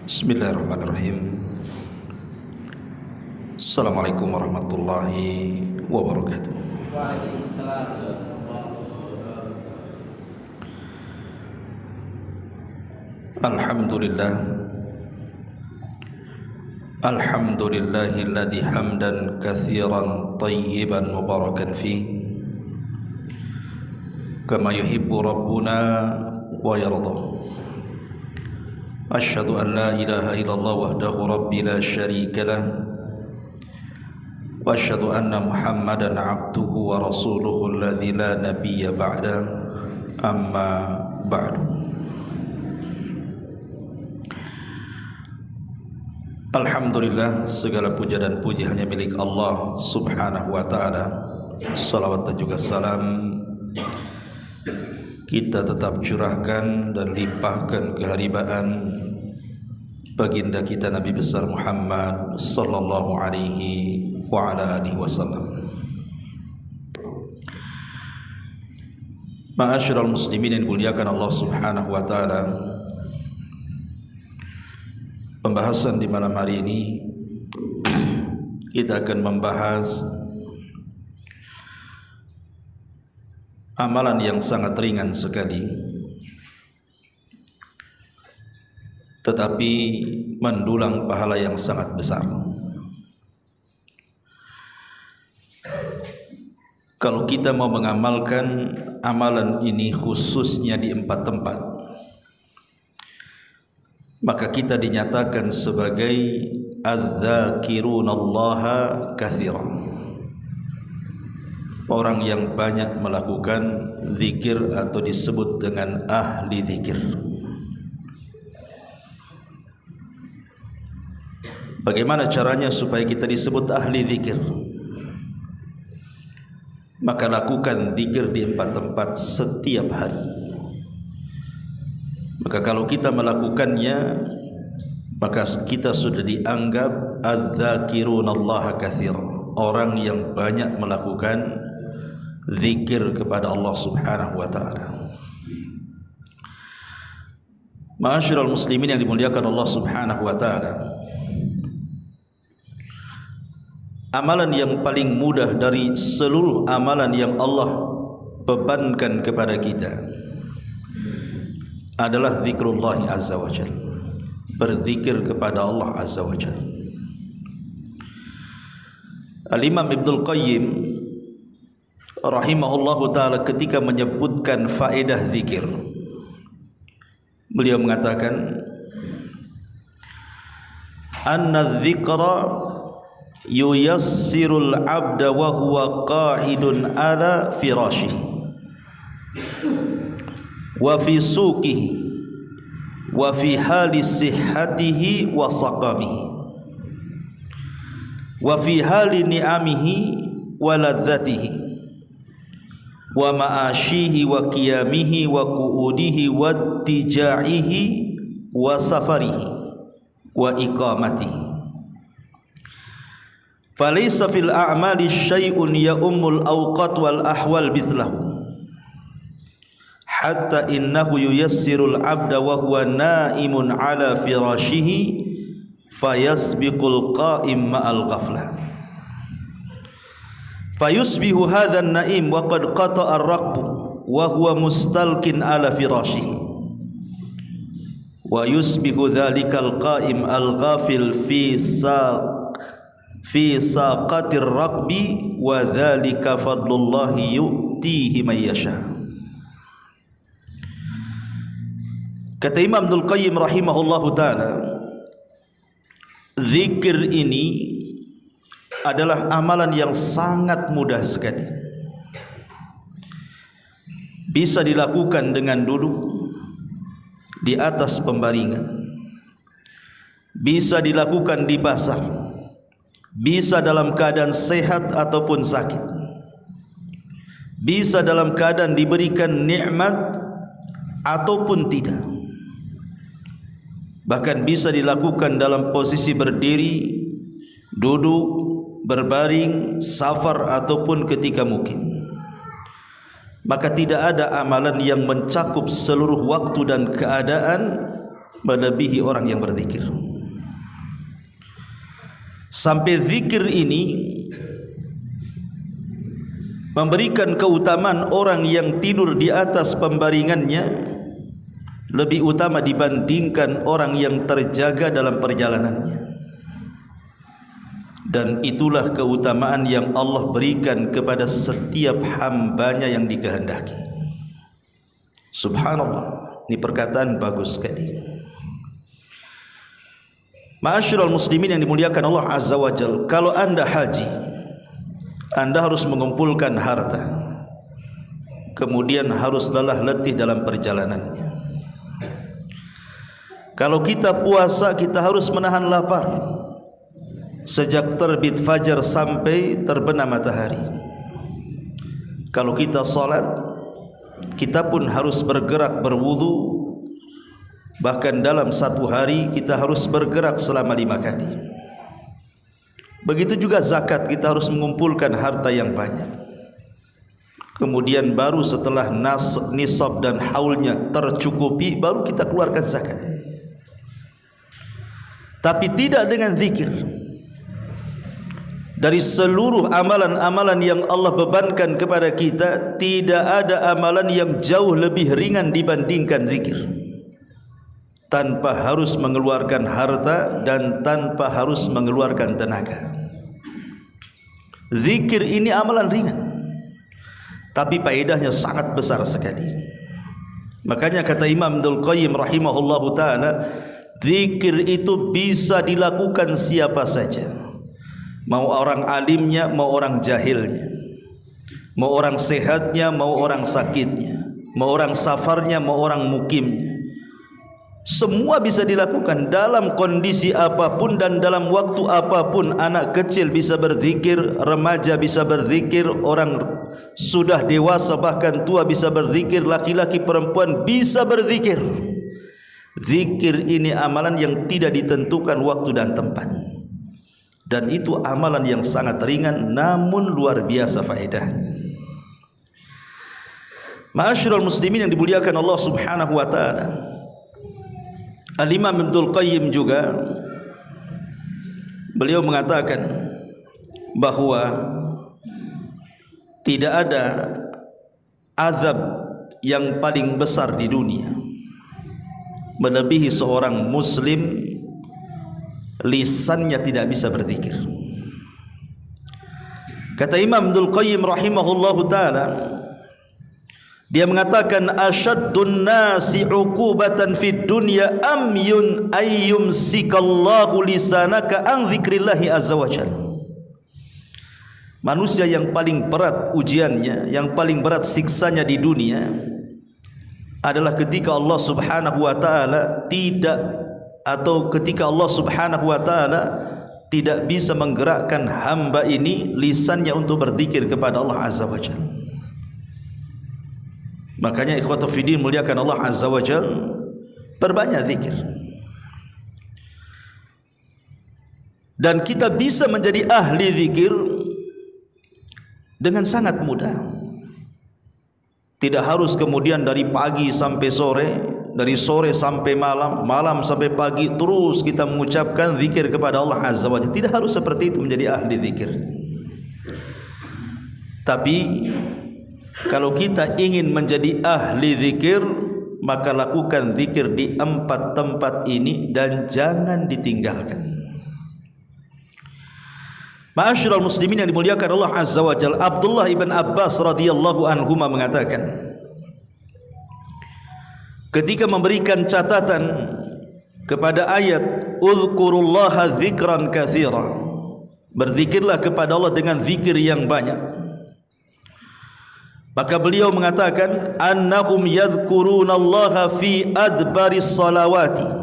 Bismillahirrahmanirrahim. Assalamualaikum warahmatullahi wabarakatuh. Waalaikumsalam. Alhamdulillah. Alhamdulillahilladzi hamdan katsiran tayyiban mubarakan fi kama yuhibbu rabbuna wa yarda. Asyhadu an la ilaha illallah wahdahu rabbi la syarika lah wa asyhadu anna Muhammadan abduhu wa rasuluhu alladzi la nabiyya ba'da, amma ba'du. Alhamdulillah, segala puja dan puji hanya milik Allah subhanahu wa ta'ala. Salawat dan juga salam kita tetap curahkan dan limpahkan keharibaan baginda kita Nabi besar Muhammad sallallahu alaihi wa ala alihi wasallam. Ma'asyiral muslimin yang dimuliakan Allah subhanahu wa ta'ala, pembahasan di malam hari ini kita akan membahas amalan yang sangat ringan sekali, tetapi mendulang pahala yang sangat besar. Kalau kita mau mengamalkan amalan ini khususnya di 4 tempat, maka kita dinyatakan sebagai adz-dzakirunallaha katsiran, orang yang banyak melakukan zikir atau disebut dengan ahli zikir. Bagaimana caranya supaya kita disebut ahli zikir? Maka lakukan zikir di 4 tempat setiap hari. Maka kalau kita melakukannya, maka kita sudah dianggap adz-dzakirunallaha katsiran, orang yang banyak melakukan zikir kepada Allah subhanahu wa ta'ala. Ma'asyiral muslimin yang dimuliakan Allah subhanahu wa ta'ala, amalan yang paling mudah dari seluruh amalan yang Allah bebankan kepada kita adalah zikrullah azza wa jalla, berzikir kepada Allah azza wa jalla. Al-Imam Ibnul Qayyim rahimahullahu ta'ala ketika menyebutkan faedah zikir, beliau mengatakan anna dzikra yuyassirul abda wa huwa qa'idun ala firashihi wa fi suqihi wa fi hali sihhatihi wa saqamihi wa fi hali ni'amihi wa ladzatihi wa ma'ashihi wa qiyamihi wa qu'udihi wa tija'ihi wa safarihi wa iqamatihi. Falaysa fil a'mali syai'un ya'ummul awqat wal ahwal mithlahu hatta innahu yuyassirul abda wa huwa na'imun ala firashihi fayasbiqul qa'im ma'al ghaflah fayusbihu hadha an-na'im wa qad qata'a ar-raqbu wa huwa mustalqin ala firashihi wa yusbihu dhalikal qa'im al-ghafil fi saqatir raqbi wa dhalika fadlullahi yu'tihi man yasha. Kata Imam Ibnul Qayyim rahimahullahu ta'ala, zikir ini adalah amalan yang sangat mudah sekali, bisa dilakukan dengan duduk di atas pembaringan, bisa dilakukan di pasar, bisa dalam keadaan sehat ataupun sakit, bisa dalam keadaan diberikan nikmat ataupun tidak, bahkan bisa dilakukan dalam posisi berdiri, duduk, berbaring, safar ataupun ketika mukim. Maka tidak ada amalan yang mencakup seluruh waktu dan keadaan melebihi orang yang berzikir. Sampai zikir ini memberikan keutamaan orang yang tidur di atas pembaringannya lebih utama dibandingkan orang yang terjaga dalam perjalanannya. Dan itulah keutamaan yang Allah berikan kepada setiap hambanya yang dikehendaki. Subhanallah, ini perkataan bagus sekali. Ma'asyiral muslimin yang dimuliakan Allah Azza wa Jalla, kalau anda haji, anda harus mengumpulkan harta, kemudian harus lelah letih dalam perjalanannya. Kalau kita puasa, kita harus menahan lapar sejak terbit fajar sampai terbenam matahari. Kalau kita salat, kita pun harus bergerak berwudu. Bahkan dalam satu hari kita harus bergerak selama 5 kali. Begitu juga zakat, kita harus mengumpulkan harta yang banyak. Kemudian baru setelah nisab dan haulnya tercukupi, baru kita keluarkan zakat. Tapi tidak dengan zikir. Dari seluruh amalan-amalan yang Allah bebankan kepada kita, tidak ada amalan yang jauh lebih ringan dibandingkan zikir. Tanpa harus mengeluarkan harta dan tanpa harus mengeluarkan tenaga. Zikir ini amalan ringan, tapi faedahnya sangat besar sekali. Makanya kata Imam Ibnul Qayyim rahimahullahu ta'ala, zikir itu bisa dilakukan siapa saja, mau orang alimnya, mau orang jahilnya, mau orang sehatnya, mau orang sakitnya, mau orang safarnya, mau orang mukimnya. Semua bisa dilakukan dalam kondisi apapun dan dalam waktu apapun. Anak kecil bisa berzikir, remaja bisa berzikir, orang sudah dewasa bahkan tua bisa berzikir, laki-laki perempuan bisa berzikir. Zikir ini amalan yang tidak ditentukan waktu dan tempat, dan itu amalan yang sangat ringan namun luar biasa faedahnya. Ma'asyiral muslimin yang dimuliakan Allah Subhanahu wa taala, Al-Imam Ibnul Qayyim juga beliau mengatakan bahwa tidak ada azab yang paling besar di dunia melebihi seorang muslim lisannya tidak bisa berzikir. Kata Imam Ibnul Qayyim rahimahullahu ta'ala, dia mengatakan asyaddun nasi uqubatan fid dunya amyun ayyumsikallahu lisanaka an dzikrillahi azza wajalla. Manusia yang paling berat ujiannya, yang paling berat siksanya di dunia adalah ketika Allah Subhanahu wa taala ketika Allah Subhanahu wa taala tidak bisa menggerakkan hamba ini lisannya untuk berzikir kepada Allah azza wajalla. Makanya ikhwatu fiddin muliakan Allah azza wajalla, perbanyak zikir. Dan kita bisa menjadi ahli zikir dengan sangat mudah. Tidak harus kemudian dari pagi sampai sore, dari sore sampai malam, malam sampai pagi terus kita mengucapkan zikir kepada Allah azza wajalla. Tidak harus seperti itu menjadi ahli zikir. Tapi kalau kita ingin menjadi ahli zikir, maka lakukan zikir di 4 tempat ini dan jangan ditinggalkan. Ma'asyiral muslimin yang dimuliakan Allah azza wa jalla, Abdullah ibn Abbas radhiyallahu anhuma mengatakan, ketika memberikan catatan kepada ayat uzkurullaha dzikran katsira, berzikirlah kepada Allah dengan zikir yang banyak, maka beliau mengatakan annahum yadhkurunallaha fi adbaris salawati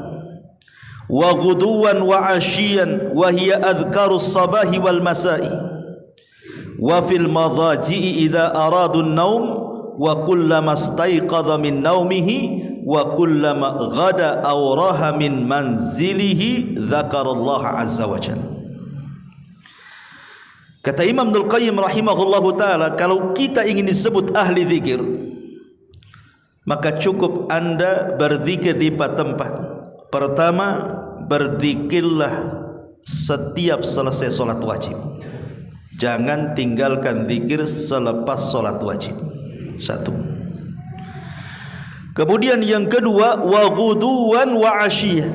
wa ghuduwan wa ashiyan wa hiya adhkarus sabahi wal masai wa fil madhaji'i idza aradu an-naum wa kullama istayqadha min naumihi wa kullama ghada aw raha min manzilihi dzakarallaha azza wa jalla. Kata Imam Ibnul Qayyim rahimahullahu ta'ala, kalau kita ingin disebut ahli zikir, maka cukup anda berzikir di 4 tempat. Pertama, berzikirlah setiap selesai solat wajib. Jangan tinggalkan zikir selepas solat wajib. Satu. Kemudian yang kedua, wa ghuduwan wa asyiyah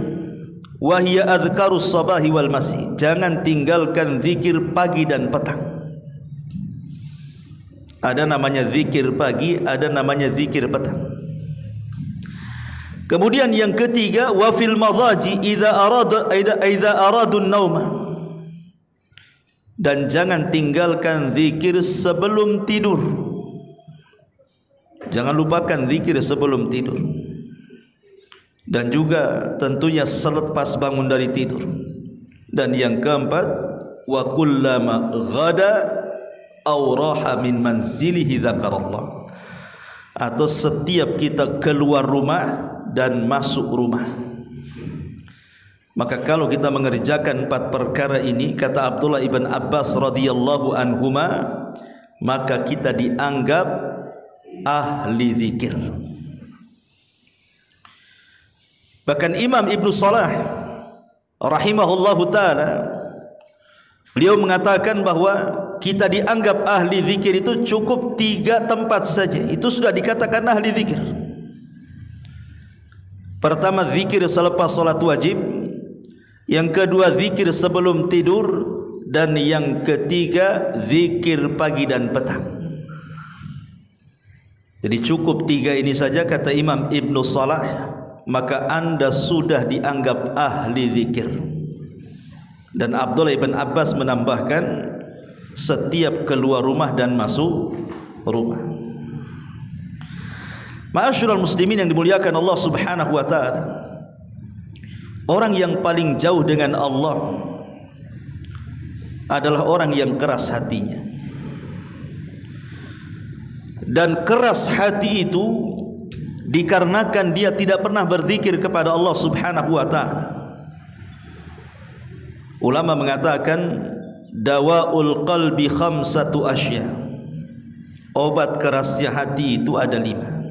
wa hiya adhkarus sabahi wal masi. Jangan tinggalkan zikir pagi dan petang. Ada namanya zikir pagi, ada namanya zikir petang. Kemudian yang ketiga, wa fil madhaji idza aradun nauma. Dan jangan tinggalkan zikir sebelum tidur. Jangan lupakan zikir sebelum tidur. Dan juga tentunya selepas bangun dari tidur. Dan yang keempat, wa kullama ghada aw raha min manzilihi dzakarallah. Atau setiap kita keluar rumah dan masuk rumah. Maka kalau kita mengerjakan 4 perkara ini, kata Abdullah ibn Abbas radhiyallahu anhuma, maka kita dianggap ahli zikir. Bahkan Imam Ibnu Salah rahimahullahu taala, beliau mengatakan bahwa kita dianggap ahli zikir itu cukup 3 tempat saja, itu sudah dikatakan ahli zikir. Pertama, zikir selepas salat wajib. Yang kedua, zikir sebelum tidur. Dan yang ketiga, zikir pagi dan petang. Jadi cukup 3 ini saja, kata Imam Ibnu Salah, maka anda sudah dianggap ahli zikir. Dan Abdullah ibn Abbas menambahkan, setiap keluar rumah dan masuk rumah. Ma'asyiral muslimin yang dimuliakan Allah Subhanahu wa taala, orang yang paling jauh dengan Allah adalah orang yang keras hatinya. Dan keras hati itu dikarenakan dia tidak pernah berzikir kepada Allah Subhanahu wa taala. Ulama mengatakan, dawaul qalbi khamsatu asya. Obat kerasnya hati itu ada 5.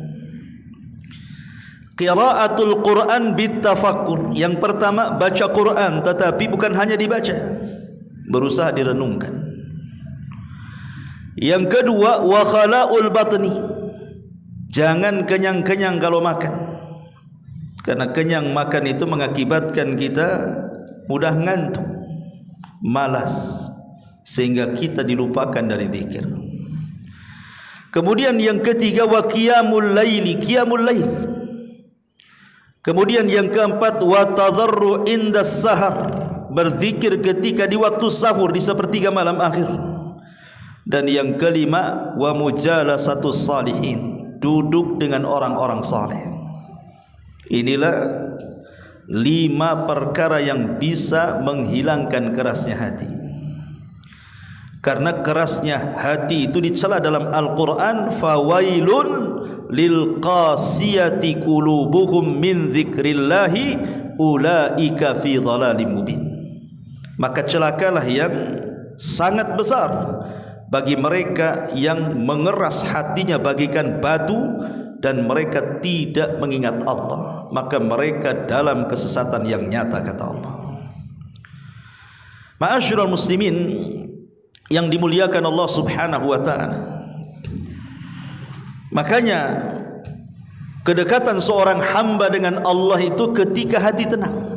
Qiraatul Quran bitafakkur. Yang pertama, baca Quran, tetapi bukan hanya dibaca, berusaha direnungkan. Yang kedua, wa khala'ul batni. Jangan kenyang-kenyang kalau makan, karena kenyang makan itu mengakibatkan kita mudah ngantuk, malas, sehingga kita dilupakan dari zikir. Kemudian yang ketiga, wa qiyamul laili, qiyamul lail. Kemudian yang keempat, wa tadarru indas sahar, berzikir ketika di waktu sahur, di sepertiga malam akhir. Dan yang kelima, wa mujalasatus salihin, duduk dengan orang-orang saleh. Inilah 5 perkara yang bisa menghilangkan kerasnya hati. Karena kerasnya hati itu dicela dalam Al-Quran, fawailun lil qasiyati qulubuhum min dzikrillahi ulaika fi dhalalim mubin. Maka celakalah yang sangat besar bagi mereka yang mengeras hatinya bagaikan batu dan mereka tidak mengingat Allah, maka mereka dalam kesesatan yang nyata, kata Allah. Ma'asyiral muslimin yang dimuliakan Allah Subhanahu wa taala, makanya kedekatan seorang hamba dengan Allah itu ketika hati tenang.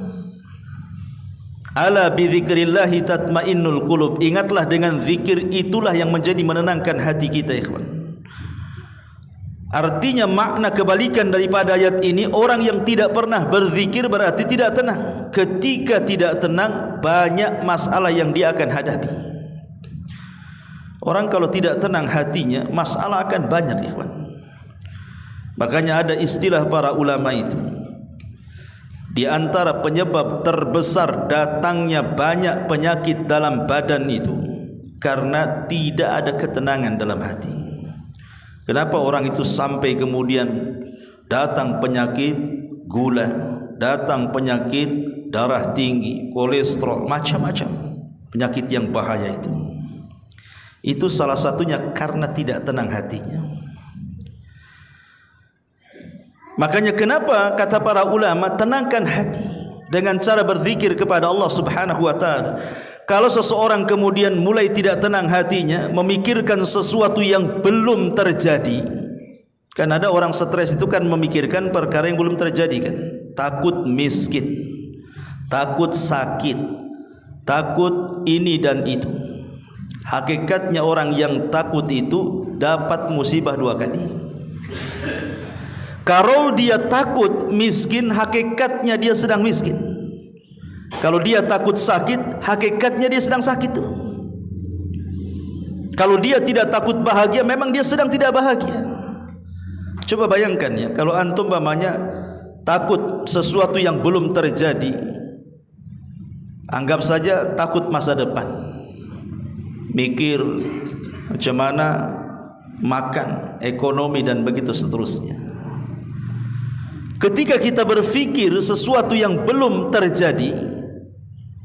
Ala bi dzikrillahi tatmainnul qulub. Ingatlah, dengan zikir itulah yang menjadi menenangkan hati kita, ikhwan. Artinya makna kebalikan daripada ayat ini, orang yang tidak pernah berzikir berarti tidak tenang. Ketika tidak tenang, banyak masalah yang dia akan hadapi. Orang kalau tidak tenang hatinya, masalah akan banyak, ikhwan. Makanya ada istilah para ulama itu, di antara penyebab terbesar datangnya banyak penyakit dalam badan itu karena tidak ada ketenangan dalam hati. Kenapa orang itu sampai kemudian datang penyakit gula, datang penyakit darah tinggi, kolesterol, macam-macam penyakit yang bahaya itu. Itu salah satunya karena tidak tenang hatinya. Makanya kenapa kata para ulama, tenangkan hati dengan cara berzikir kepada Allah Subhanahu wa taala. Kalau seseorang kemudian mulai tidak tenang hatinya, memikirkan sesuatu yang belum terjadi, kan ada orang stres itu kan memikirkan perkara yang belum terjadi kan. Takut miskin, takut sakit, takut ini dan itu. Hakikatnya orang yang takut itu dapat musibah 2 kali. Kalau dia takut miskin, hakikatnya dia sedang miskin. Kalau dia takut sakit, hakikatnya dia sedang sakit. Kalau dia tidak takut bahagia, memang dia sedang tidak bahagia. Coba bayangkan ya, kalau antum umpamanya takut sesuatu yang belum terjadi, anggap saja takut masa depan, mikir macam mana makan, ekonomi dan begitu seterusnya. Ketika kita berfikir sesuatu yang belum terjadi,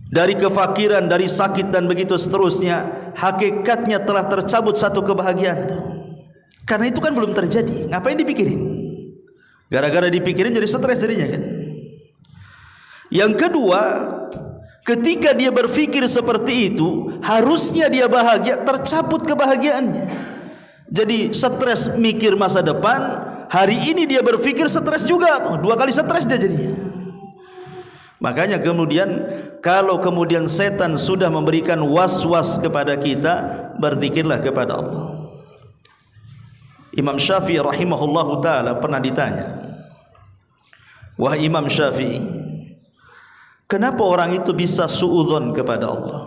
dari kefakiran, dari sakit dan begitu seterusnya, hakikatnya telah tercabut satu kebahagiaan. Karena itu kan belum terjadi, ngapain dipikirin? Gara-gara dipikirin jadi stres jadinya kan. Yang kedua, ketika dia berfikir seperti itu, harusnya dia bahagia, tercabut kebahagiaannya. Jadi stres mikir masa depan, hari ini dia berfikir stres juga, 2 kali stres dia jadinya. Makanya kemudian kalau kemudian setan sudah memberikan was-was kepada kita, berzikirlah kepada Allah. Imam Syafi'i rahimahullahu taala pernah ditanya, wahai Imam Syafi'i, kenapa orang itu bisa suudzon kepada Allah,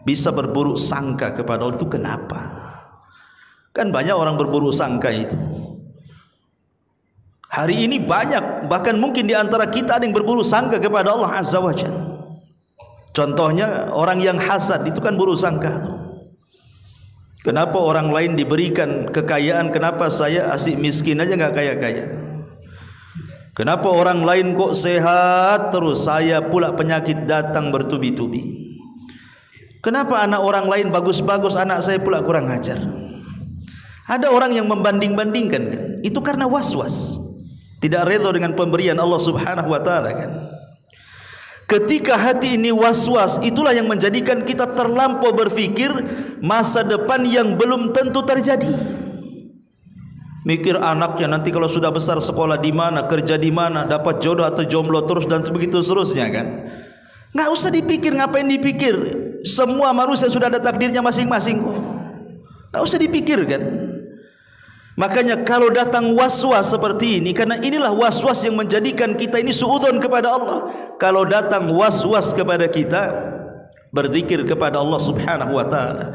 bisa berburuk sangka kepada Allah, itu kenapa? Kan banyak orang berburuk sangka itu. Hari ini banyak, bahkan mungkin di antara kita ada yang berburuk sangka kepada Allah Azza wa Jalla. Contohnya orang yang hasad itu kan buruk sangka. Kenapa orang lain diberikan kekayaan, kenapa saya asik miskin aja nggak kaya-kaya? Kenapa orang lain kok sehat terus, saya pula penyakit datang bertubi-tubi? Kenapa anak orang lain bagus-bagus, anak saya pula kurang ajar? Ada orang yang membanding-bandingkan kan? Itu karena was-was, tidak redha dengan pemberian Allah Subhanahu wa taala kan. Ketika hati ini was-was, itulah yang menjadikan kita terlampau berfikir masa depan yang belum tentu terjadi. Mikir anaknya nanti kalau sudah besar sekolah di mana, kerja di mana, dapat jodoh atau jomblo terus dan begitu seterusnya kan. Nggak usah dipikir, ngapain dipikir? Semua manusia sudah ada takdirnya masing-masing kok. Nggak usah dipikir kan. Makanya kalau datang was-was seperti ini, karena inilah was-was yang menjadikan kita ini suudzon kepada Allah. Kalau datang was-was kepada kita, berzikir kepada Allah Subhanahu wa taala.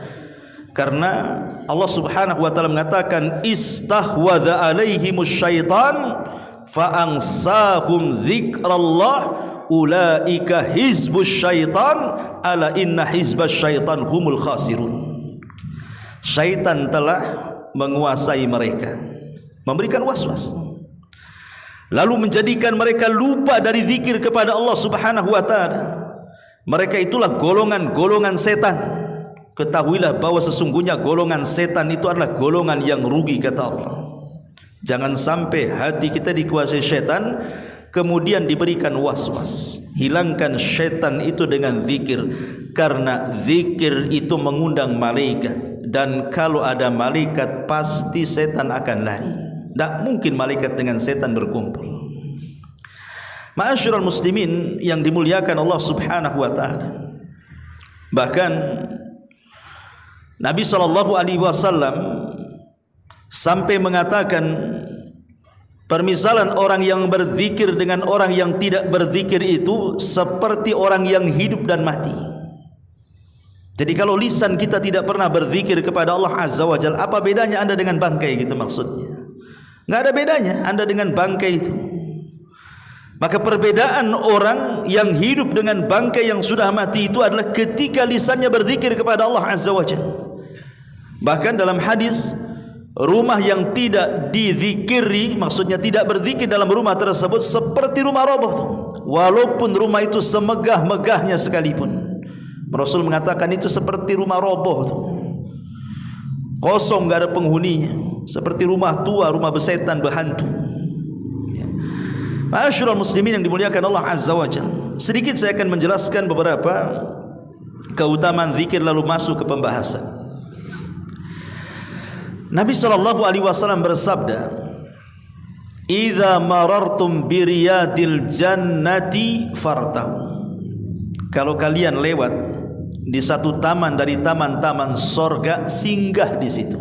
Karena Allah Subhanahu wa taala mengatakan istahwadza alaihimus syaitan fa ansahum dzikrallah ulaika hizbus syaitan ala inna hizbas syaitan humul khasirun. Syaitan telah menguasai mereka, memberikan was-was, lalu menjadikan mereka lupa dari zikir kepada Allah Subhanahu wa taala. Mereka itulah golongan-golongan setan. Ketahuilah bahwa sesungguhnya golongan setan itu adalah golongan yang rugi, kata Allah. Jangan sampai hati kita dikuasai setan kemudian diberikan was-was. Hilangkan setan itu dengan zikir, karena zikir itu mengundang malaikat, dan kalau ada malaikat pasti setan akan lari. Tak mungkin malaikat dengan setan berkumpul. Ma'asyiral muslimin yang dimuliakan Allah Subhanahu wa taala. Bahkan Nabi SAW sampai mengatakan permisalan orang yang berzikir dengan orang yang tidak berzikir itu seperti orang yang hidup dan mati. Jadi kalau lisan kita tidak pernah berzikir kepada Allah Azza wa Jalla, apa bedanya Anda dengan bangkai gitu maksudnya? Nggak ada bedanya Anda dengan bangkai itu. Maka perbedaan orang yang hidup dengan bangkai yang sudah mati itu adalah ketika lisannya berzikir kepada Allah Azza wa Jalla. Bahkan dalam hadis, rumah yang tidak dizikiri, maksudnya tidak berzikir dalam rumah tersebut seperti rumah roboh tuh. Walaupun rumah itu semegah-megahnya sekalipun, Rasul mengatakan itu seperti rumah roboh tuh, kosong, gak ada penghuninya, seperti rumah tua, rumah besetan, berhantu. Ma'asyiral muslimin yang dimuliakan Allah Azza wa Jalla, sedikit saya akan menjelaskan beberapa keutamaan zikir lalu masuk ke pembahasan. Nabi SAW bersabda, "Idza marartum bi riyadil jannati fartau." Kalau kalian lewat di satu taman dari taman-taman sorga, singgah di situ.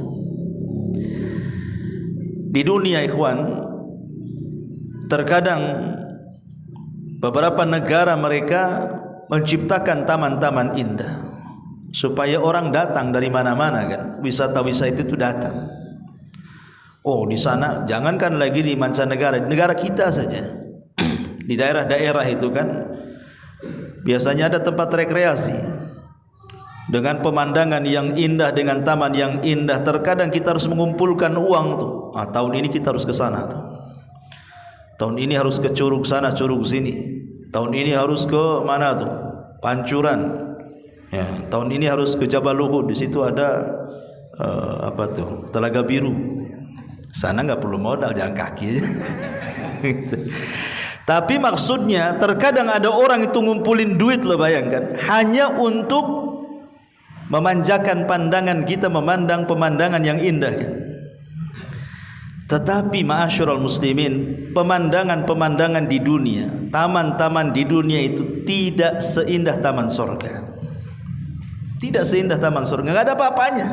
Di dunia ikhwan, terkadang beberapa negara mereka menciptakan taman-taman indah supaya orang datang dari mana-mana kan, wisata-wisata itu datang. Oh, di sana jangankan lagi di mancanegara, di negara kita saja. Di daerah-daerah itu kan biasanya ada tempat rekreasi dengan pemandangan yang indah, dengan taman yang indah. Terkadang kita harus mengumpulkan uang tuh. Tahun ini kita harus ke sana tuh. Tahun ini harus ke curug sana, curug sini. Tahun ini harus ke mana tuh? Pancuran. Ya, tahun ini harus ke Jabal Uhud. Di situ ada apa tuh? Telaga Biru. Sana nggak perlu modal, jalan kaki. Tapi maksudnya terkadang ada orang itu ngumpulin duit loh, bayangkan, hanya untuk memanjakan pandangan kita memandang pemandangan yang indah kan. Tetapi ma'asyiral muslimin, pemandangan-pemandangan di dunia, taman-taman di dunia itu tidak seindah taman surga. Tidak seindah taman surga, enggak ada apa-apanya.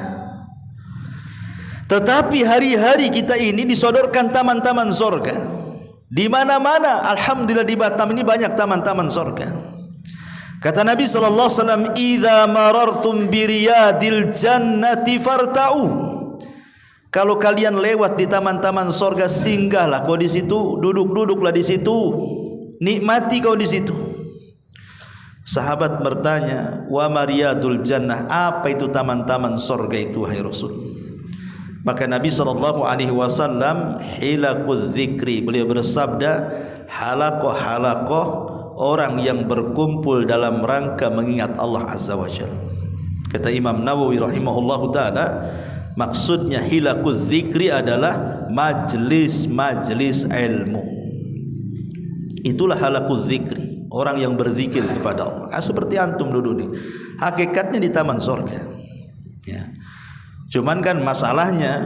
Tetapi hari-hari kita ini disodorkan taman-taman surga. Di mana-mana, alhamdulillah di Batam ini banyak taman-taman surga. Kata Nabi sallallahu alaihi wasallam, "Idza marartum bi riyadil jannati farta'u." Kalau kalian lewat di taman-taman surga, singgahlah kau di situ, duduk-duduklah di situ, nikmati kau di situ. Sahabat bertanya, "Wa mariyadul jannah?" Apa itu taman-taman surga itu, wahai Rasul? Maka Nabi sallallahu alaihi wasallam, "Hilaquz dzikri." Beliau bersabda, halaqah-halaqah orang yang berkumpul dalam rangka mengingat Allah Azza wa Jalla. Kata Imam Nawawi rahimahullahu taala, maksudnya hilaquz dzikri adalah majlis-majlis ilmu. Itulah halaquz dzikri, orang yang berzikir kepada Allah. Seperti antum duduk nih, hakikatnya di taman surga. Ya. Cuman kan masalahnya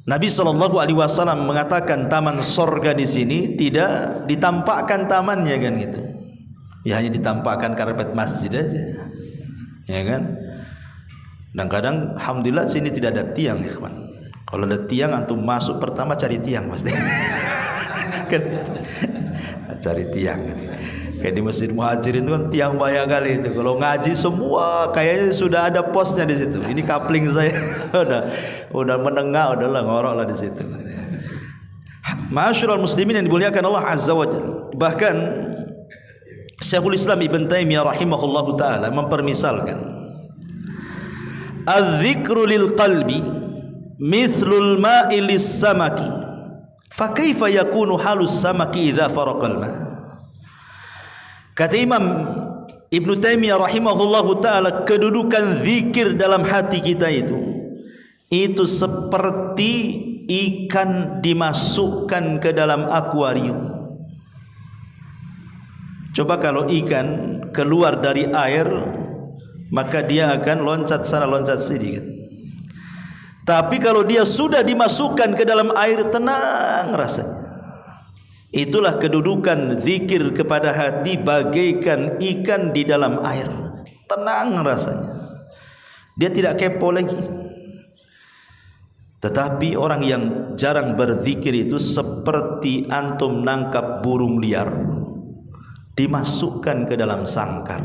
Nabi SAW mengatakan taman surga di sini tidak ditampakkan tamannya kan gitu. Ya hanya ditampakkan karpet masjid aja. Ya kan? Dan kadang alhamdulillah sini tidak ada tiang ya kawan. Kalau ada tiang antum masuk pertama cari tiang pasti. Kan cari tiang. Kayak di Masjid Muhajirin itu kan tiang banyak kali itu. Kalau ngaji semua kayaknya sudah ada posnya di situ. Ini kapling saya udah menengah, udahlah ngorok lah di situ. Ma'asyiral muslimin yang dimuliakan Allah Azza wa Jalla. Bahkan Syekhul Islam Ibn Taimiyah rahimahullahu taala mempermisalkan, "Adz-dzikru lil qalbi mithlul ma'i lis-samaki. Fa kaifa yakunu halus samaki idza faraqal ma'?" Kata Imam Ibn Taimiyah rahimahullahu ta'ala, kedudukan zikir dalam hati kita itu seperti ikan dimasukkan ke dalam akuarium. Coba kalau ikan keluar dari air, maka dia akan loncat sana loncat sini kan. Tapi kalau dia sudah dimasukkan ke dalam air, tenang rasanya. Itulah kedudukan zikir kepada hati, bagaikan ikan di dalam air, tenang rasanya. Dia tidak kepo lagi. Tetapi orang yang jarang berzikir itu seperti antum nangkap burung liar, dimasukkan ke dalam sangkar.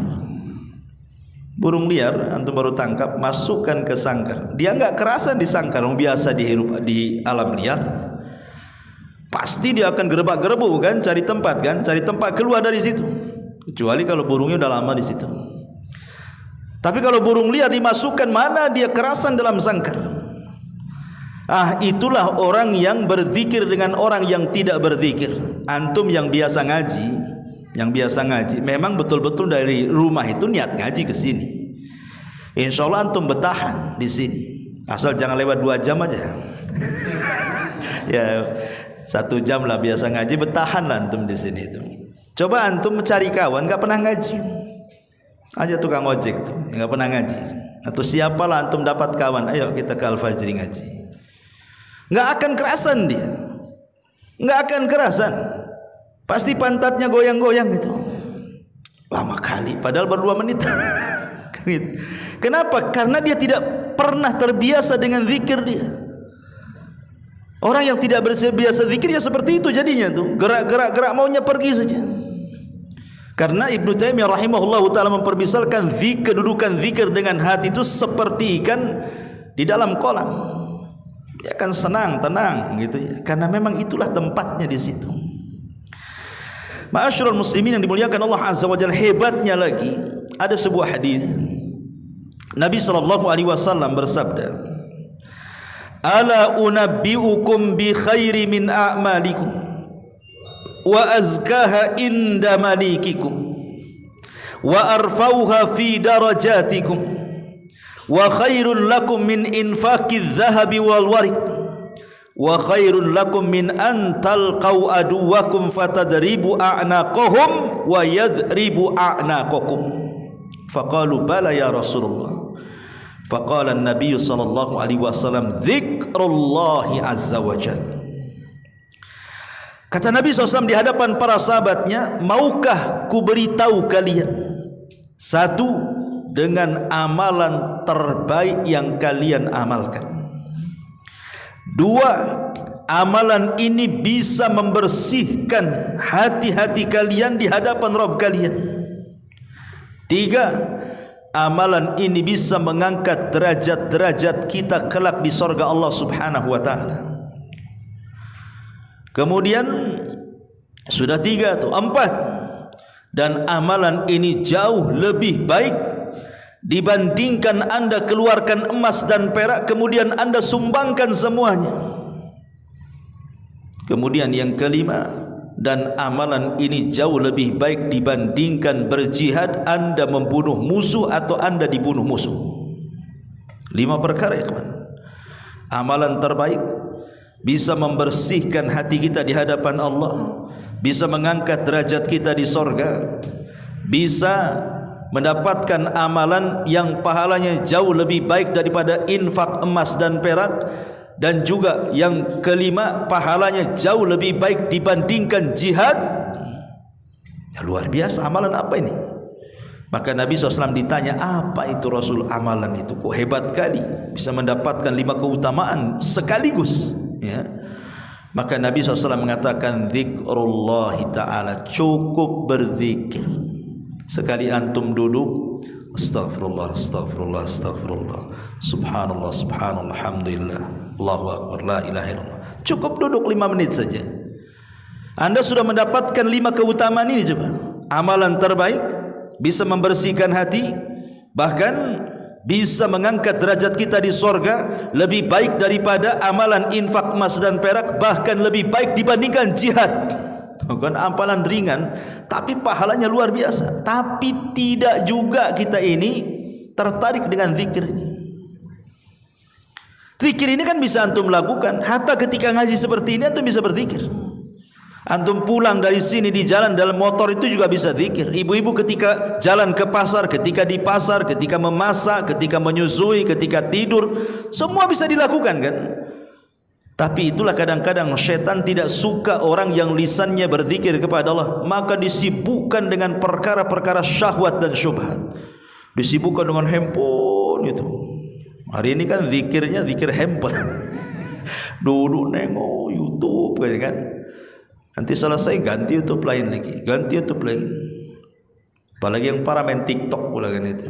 Burung liar antum baru tangkap, masukkan ke sangkar. Dia enggak kerasan di sangkar, yang biasa dihirup di alam liar. Pasti dia akan gerebak-gerebuk kan, cari tempat keluar dari situ. Kecuali kalau burungnya udah lama di situ. Tapi kalau burung liar dimasukkan, mana dia kerasan dalam sangkar. Itulah orang yang berzikir dengan orang yang tidak berzikir. Antum yang biasa ngaji, memang betul-betul dari rumah itu niat ngaji ke sini. Insya Allah antum bertahan di sini. Asal jangan lewat 2 jam aja. Ya, 1 jam lah biasa ngaji, bertahan lah antum di sini itu. Coba antum mencari kawan nggak pernah ngaji, aja tukang ojek tuh nggak pernah ngaji, atau siapalah antum dapat kawan, ayo kita ke Al-Fajri ngaji, nggak akan kerasan dia, nggak akan kerasan, pasti pantatnya goyang-goyang gitu, lama kali, padahal baru 2 menit. Kenapa? Karena dia tidak pernah terbiasa dengan zikir dia. Orang yang tidak berbiasa zikir ya seperti itu jadinya tuh, gerak maunya pergi saja. Karena Ibnu Taimiyah rahimahullahu taala mempermisalkan kedudukan zikir dengan hati itu seperti ikan di dalam kolam. Dia akan senang, tenang gitu ya. Karena memang itulah tempatnya di situ. Ma'asyiral muslimin yang dimuliakan Allah Azza wa Jalla, hebatnya lagi ada sebuah hadis Nabi sallallahu alaihi wasallam bersabda, "Ala unabbiukum bi khairi min a'malikum wa azkaha inda malikikum wa arfauha fi darajatikum wa khairun lakum min infaqiz zahabi wal warik wa khairun lakum min an talqau aduwakum fatadribu a'naqahum wa yadribu a'naqakum." Faqalu bala ya Rasulullah. Faqala an-nabiy sallallahu alaihi wasallam dzikrullahi azza wa jalla. Kata Nabi SAW di hadapan para sahabatnya, maukah ku beritahu kalian satu dengan amalan terbaik yang kalian amalkan. 2, amalan ini bisa membersihkan hati-hati kalian di hadapan Rabb kalian. 3, amalan ini bisa mengangkat derajat-derajat kita kelak di surga Allah Subhanahu wa taala. Kemudian sudah 3 tuh, 4, dan amalan ini jauh lebih baik dibandingkan Anda keluarkan emas dan perak kemudian Anda sumbangkan semuanya. Kemudian yang 5, dan amalan ini jauh lebih baik dibandingkan berjihad, Anda membunuh musuh atau Anda dibunuh musuh. 5 perkara ya kawan. Amalan terbaik bisa membersihkan hati kita di hadapan Allah, bisa mengangkat derajat kita di sorga, bisa mendapatkan amalan yang pahalanya jauh lebih baik daripada infak emas dan perak, dan juga yang 5, pahalanya jauh lebih baik dibandingkan jihad. Ya, luar biasa, amalan apa ini? Maka Nabi SAW ditanya, apa itu Rasul amalan itu? Kok hebat kali bisa mendapatkan 5 keutamaan sekaligus ya? Maka Nabi SAW mengatakan, zikrullahi ta'ala, cukup berzikir. Sekali antum duduk, astaghfirullah, astaghfirullah, astaghfirullah, subhanallah, subhanallah, alhamdulillah, Allahu akbar, la ilaha illallah. Cukup duduk 5 menit saja, Anda sudah mendapatkan 5 keutamaan ini. Coba, amalan terbaik bisa membersihkan hati, bahkan bisa mengangkat derajat kita di sorga, lebih baik daripada amalan infak emas dan perak, bahkan lebih baik dibandingkan jihad. Bukan amalan ringan, tapi pahalanya luar biasa. Tapi tidak juga kita ini tertarik dengan zikir ini. Zikir ini kan bisa antum lakukan, hatta ketika ngaji seperti ini antum bisa berzikir. Antum pulang dari sini di jalan dalam motor itu juga bisa zikir. Ibu-ibu ketika jalan ke pasar, ketika di pasar, ketika memasak, ketika menyusui, ketika tidur, semua bisa dilakukan kan? Tapi itulah kadang-kadang syaitan tidak suka orang yang lisannya berzikir kepada Allah, maka disibukkan dengan perkara-perkara syahwat dan syubhat. Disibukkan dengan handphone itu. Hari ini kan zikirnya zikir handphone. Duduk nengok YouTube kan. Nanti selesai ganti YouTube lain lagi, ganti YouTube lain. Apalagi yang para main TikTok pula kan itu.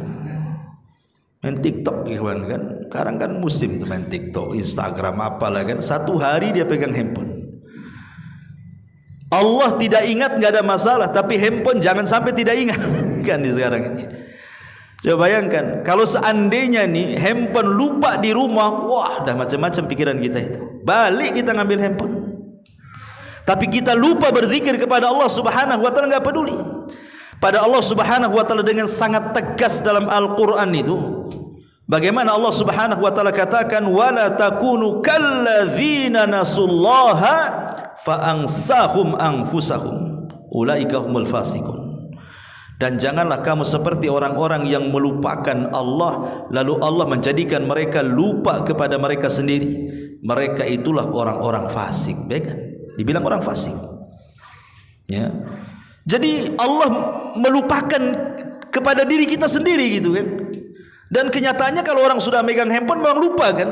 Main TikTok kawan kan. Sekarang kan musim tuh main TikTok, Instagram apalah kan. Satu hari dia pegang handphone. Allah tidak ingat nggak ada masalah, tapi handphone jangan sampai tidak ingat kan di sekarang ini. Coba bayangkan kalau seandainya nih handphone lupa di rumah, wah dah macam-macam pikiran kita itu. Balik kita ngambil handphone. Tapi kita lupa berzikir kepada Allah Subhanahu wa taala, enggak peduli. Pada Allah Subhanahu wa taala dengan sangat tegas dalam Al-Qur'an itu. Bagaimana Allah Subhanahu wa taala katakan, wala takunu kalladzina nasullaha fa ansahum anfusahum ulaika humul fasiqun. Dan janganlah kamu seperti orang-orang yang melupakan Allah, lalu Allah menjadikan mereka lupa kepada mereka sendiri. Mereka itulah orang-orang fasik. Kan? Dibilang orang fasik. Ya. Jadi Allah melupakan kepada diri kita sendiri gitu kan. Dan kenyataannya kalau orang sudah megang handphone memang lupa kan.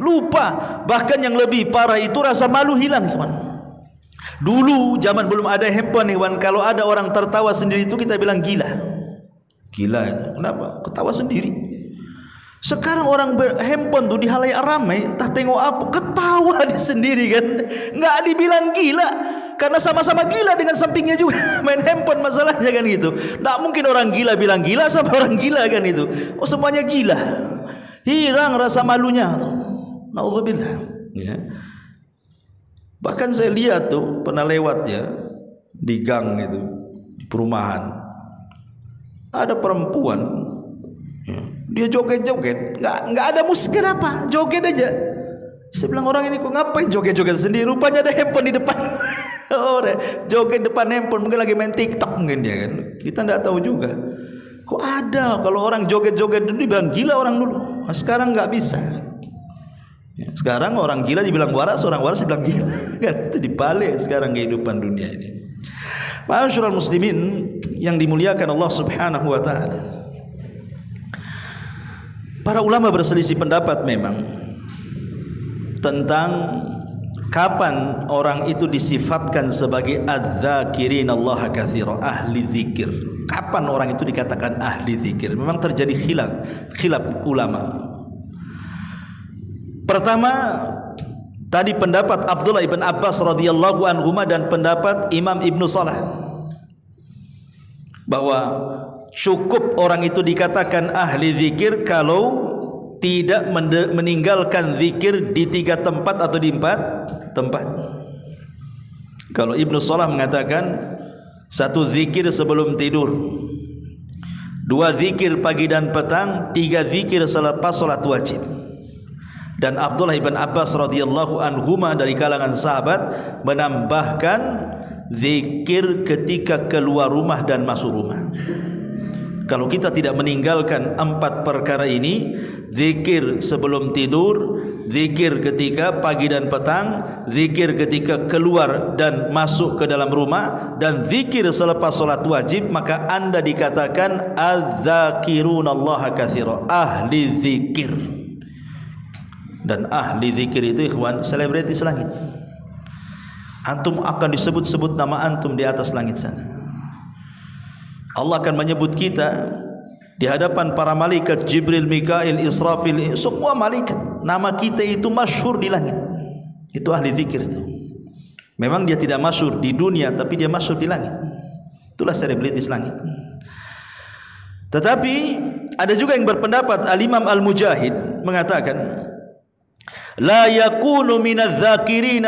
Lupa. Bahkan yang lebih parah itu rasa malu hilang kawan. Dulu zaman belum ada handphone kawan, kalau ada orang tertawa sendiri itu kita bilang gila. Gila ya. Kenapa? Ketawa sendiri. Sekarang orang handphone tuh di halayak ramai, entah tengok apa, ketawa dia sendiri kan. Enggak dibilang gila, karena sama-sama gila dengan sampingnya juga main handphone masalahnya kan gitu. Tak mungkin orang gila bilang gila sama orang gila kan itu. Oh semuanya gila. Hilang rasa malunya tuh. Nauzubillah. Ya. Bahkan saya lihat tuh pernah lewat ya di gang itu di perumahan ada perempuan ya, dia joget-joget nggak ada musik apa joget aja. Saya bilang orang ini kok ngapain joget-joget sendiri, rupanya ada handphone di depan. Joget depan handphone, mungkin lagi main TikTok mungkin dia kan, kita nggak tahu juga. Kok ada kalau orang joget-joget dulu dibilang gila orang dulu, nah, sekarang nggak bisa. Sekarang orang gila dibilang waras, orang waras dibilang gila. Kan itu dibalik sekarang kehidupan dunia ini. Ma'asyiral muslimin yang dimuliakan Allah Subhanahu wa taala. Para ulama berselisih pendapat memang tentang kapan orang itu disifatkan sebagai adz-dzakirin Allah katsira, ahli zikir. Kapan orang itu dikatakan ahli zikir? Memang terjadi khilaf ulama. Pertama, tadi pendapat Abdullah ibn Abbas radhiyallahu anhuma dan pendapat Imam Ibnu Salah bahwa cukup orang itu dikatakan ahli zikir kalau tidak meninggalkan zikir di 3 tempat atau di 4 tempat. Kalau Ibnu Salah mengatakan 1 zikir sebelum tidur, 2 zikir pagi dan petang, 3 zikir selepas salat wajib. Dan Abdullah ibn Abbas radhiyallahu anhuma dari kalangan sahabat menambahkan zikir ketika keluar rumah dan masuk rumah. Kalau kita tidak meninggalkan 4 perkara ini, zikir sebelum tidur, zikir ketika pagi dan petang, zikir ketika keluar dan masuk ke dalam rumah, dan zikir selepas salat wajib, maka anda dikatakan adz-dzakirunallaha katsira, ahli zikir. Dan ahli zikir itu ikhwan selebritis langit. Antum akan disebut-sebut nama antum di atas langit sana. Allah akan menyebut kita di hadapan para malaikat Jibril, Mikail, Israfil, semua malaikat. Nama kita itu masyhur di langit. Itu ahli zikir itu. Memang dia tidak masyhur di dunia, tapi dia masyhur di langit. Itulah selebritis langit. Tetapi ada juga yang berpendapat, Al-Imam Al-Mujahid mengatakan la yakunu minadz-dzakirin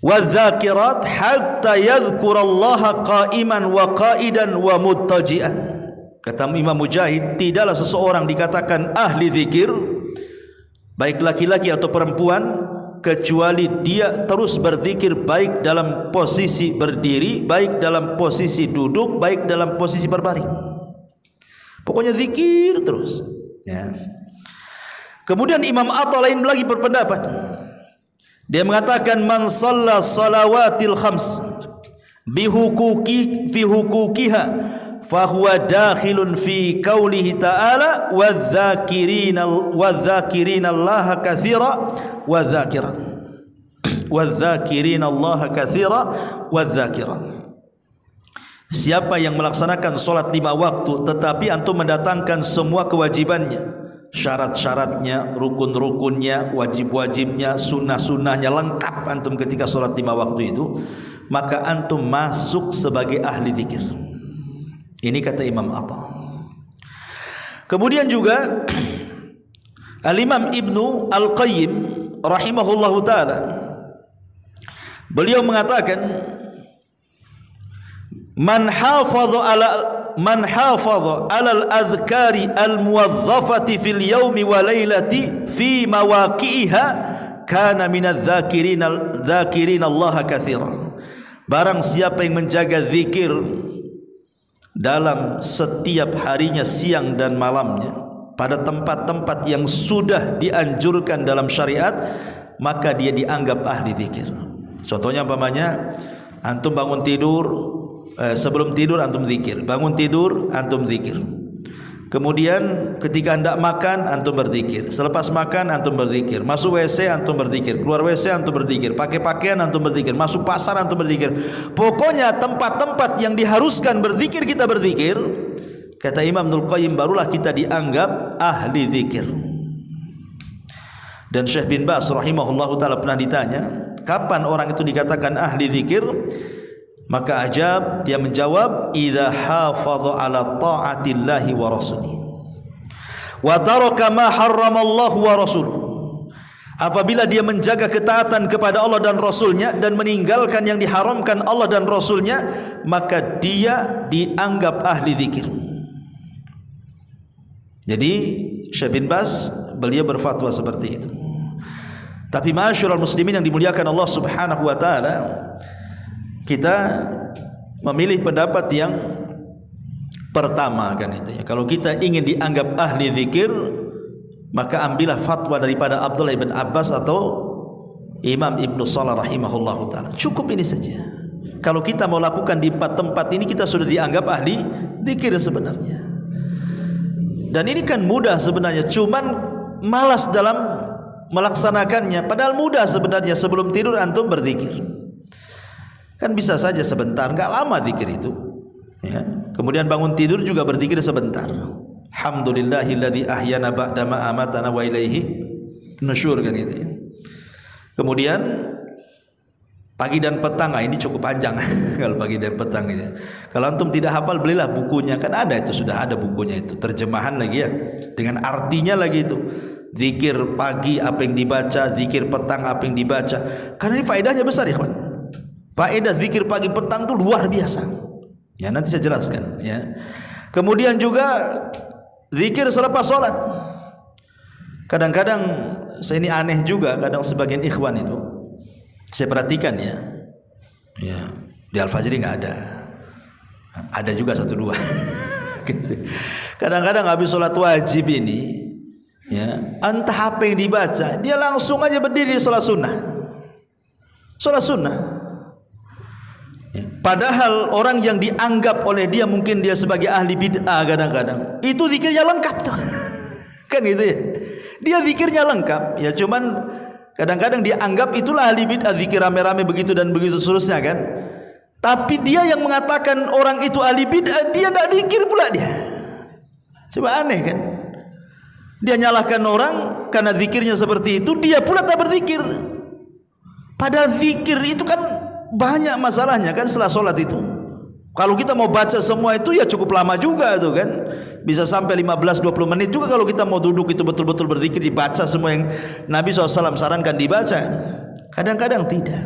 wadz-dzakirat hatta yadhkurallaha qa'iman wa qa'idan wa muttaji'an. Kata Imam Mujahid, tidaklah seseorang dikatakan ahli zikir, baik laki-laki atau perempuan, kecuali dia terus berzikir baik dalam posisi berdiri, baik dalam posisi duduk, baik dalam posisi berbaring. Pokoknya zikir terus ya. Kemudian Imam Atta lain lagi berpendapat, dia mengatakan man shalla salawatil khams fi huquqiha fa huwa dakhilun fi qaulihi ta'ala wadz-dzakirina Allaha katsira wadz-dzakirina Allaha katsira wadz-dzakirat. Siapa yang melaksanakan solat 5 waktu tetapi antum mendatangkan semua kewajibannya, syarat-syaratnya, rukun-rukunnya, wajib-wajibnya, sunnah-sunnahnya lengkap antum ketika solat 5 waktu itu, maka antum masuk sebagai ahli zikir. Ini kata Imam Atta. Kemudian juga Al-Imam Ibnu Al-Qayyim rahimahullahu ta'ala, beliau mengatakan man hafadha ala man hafadha 'alal adhkari al-muwazzafati fil yaumi wa lailati fi mawaqi'iha kana minadz dzakirin Allah katsira. Barang siapa yang menjaga zikir dalam setiap harinya, siang dan malamnya, pada tempat-tempat yang sudah dianjurkan dalam syariat, maka dia dianggap ahli zikir. Contohnya umpamanya antum bangun tidur, sebelum tidur antum zikir, bangun tidur antum zikir. Kemudian ketika hendak makan antum berzikir, selepas makan antum berzikir, masuk WC antum berzikir, keluar WC antum berzikir, pakai pakaian antum berzikir, masuk pasar antum berzikir. Pokoknya tempat-tempat yang diharuskan berzikir kita berzikir. Kata Imam Ibnul Qayyim, barulah kita dianggap ahli zikir. Dan Syekh bin Baz rahimahullahu taala pernah ditanya, kapan orang itu dikatakan ahli zikir? Maka ajab, dia menjawab, idza hafadha ala ta'atillahi wa rasulih wa taraka ma harramallahu wa rasuluh. Apabila dia menjaga ketaatan kepada Allah dan Rasulnya dan meninggalkan yang diharamkan Allah dan Rasulnya, maka dia dianggap ahli zikir. Jadi Syekh bin Baz beliau berfatwa seperti itu. Tapi ma'asyiral muslimin yang dimuliakan Allah Subhanahu wa taala, kita memilih pendapat yang pertama kan itu ya. Kalau kita ingin dianggap ahli zikir, maka ambillah fatwa daripada Abdullah bin Abbas atau Imam Ibnu Salah rahimahullahu taala. Cukup ini saja. Kalau kita mau lakukan di 4 tempat ini, kita sudah dianggap ahli zikir sebenarnya. Dan ini kan mudah sebenarnya, cuman malas dalam melaksanakannya. Padahal mudah sebenarnya. Sebelum tidur antum berzikir, kan bisa saja sebentar, enggak lama zikir itu ya. Kemudian bangun tidur juga berzikir sebentar. Alhamdulillahilladzi ahyana ba'da ma amatana wa ilaihi nusyur kan gitu ya. Kemudian pagi dan petang, ini cukup panjang kalau pagi dan petang gitu. Kalau antum tidak hafal, belilah bukunya, kan ada itu, sudah ada bukunya itu, terjemahan lagi ya, dengan artinya lagi itu. Zikir pagi apa yang dibaca, zikir petang apa yang dibaca. Karena ini faedahnya besar ya kawan. Faedah zikir pagi petang itu luar biasa. Ya, nanti saya jelaskan ya. Kemudian juga zikir selepas sholat. Kadang-kadang saya ini aneh juga, kadang sebagian ikhwan itu saya perhatikan ya. Ya, di Al-Fajri nggak ada. Ada juga 1-2. Kadang-kadang habis sholat wajib ini, ya, entah apa yang dibaca, dia langsung aja berdiri sholat sunnah. Sholat sunnah. Ya. Padahal orang yang dianggap oleh dia, mungkin dia sebagai ahli bid'ah, kadang-kadang itu zikirnya lengkap tuh. Kan gitu ya. Dia zikirnya lengkap, ya cuman kadang-kadang dianggap itulah ahli bid'ah, zikir rame-rame begitu dan begitu seterusnya kan. Tapi dia yang mengatakan orang itu ahli bid'ah, dia tidak zikir pula dia. Coba aneh kan. Dia nyalahkan orang karena zikirnya seperti itu, dia pula tak berzikir. Padahal zikir itu kan banyak masalahnya kan setelah sholat itu. Kalau kita mau baca semua itu ya cukup lama juga itu kan. Bisa sampai 15-20 menit juga kalau kita mau duduk itu betul-betul berzikir, dibaca semua yang Nabi SAW sarankan dibaca. Kadang-kadang tidak.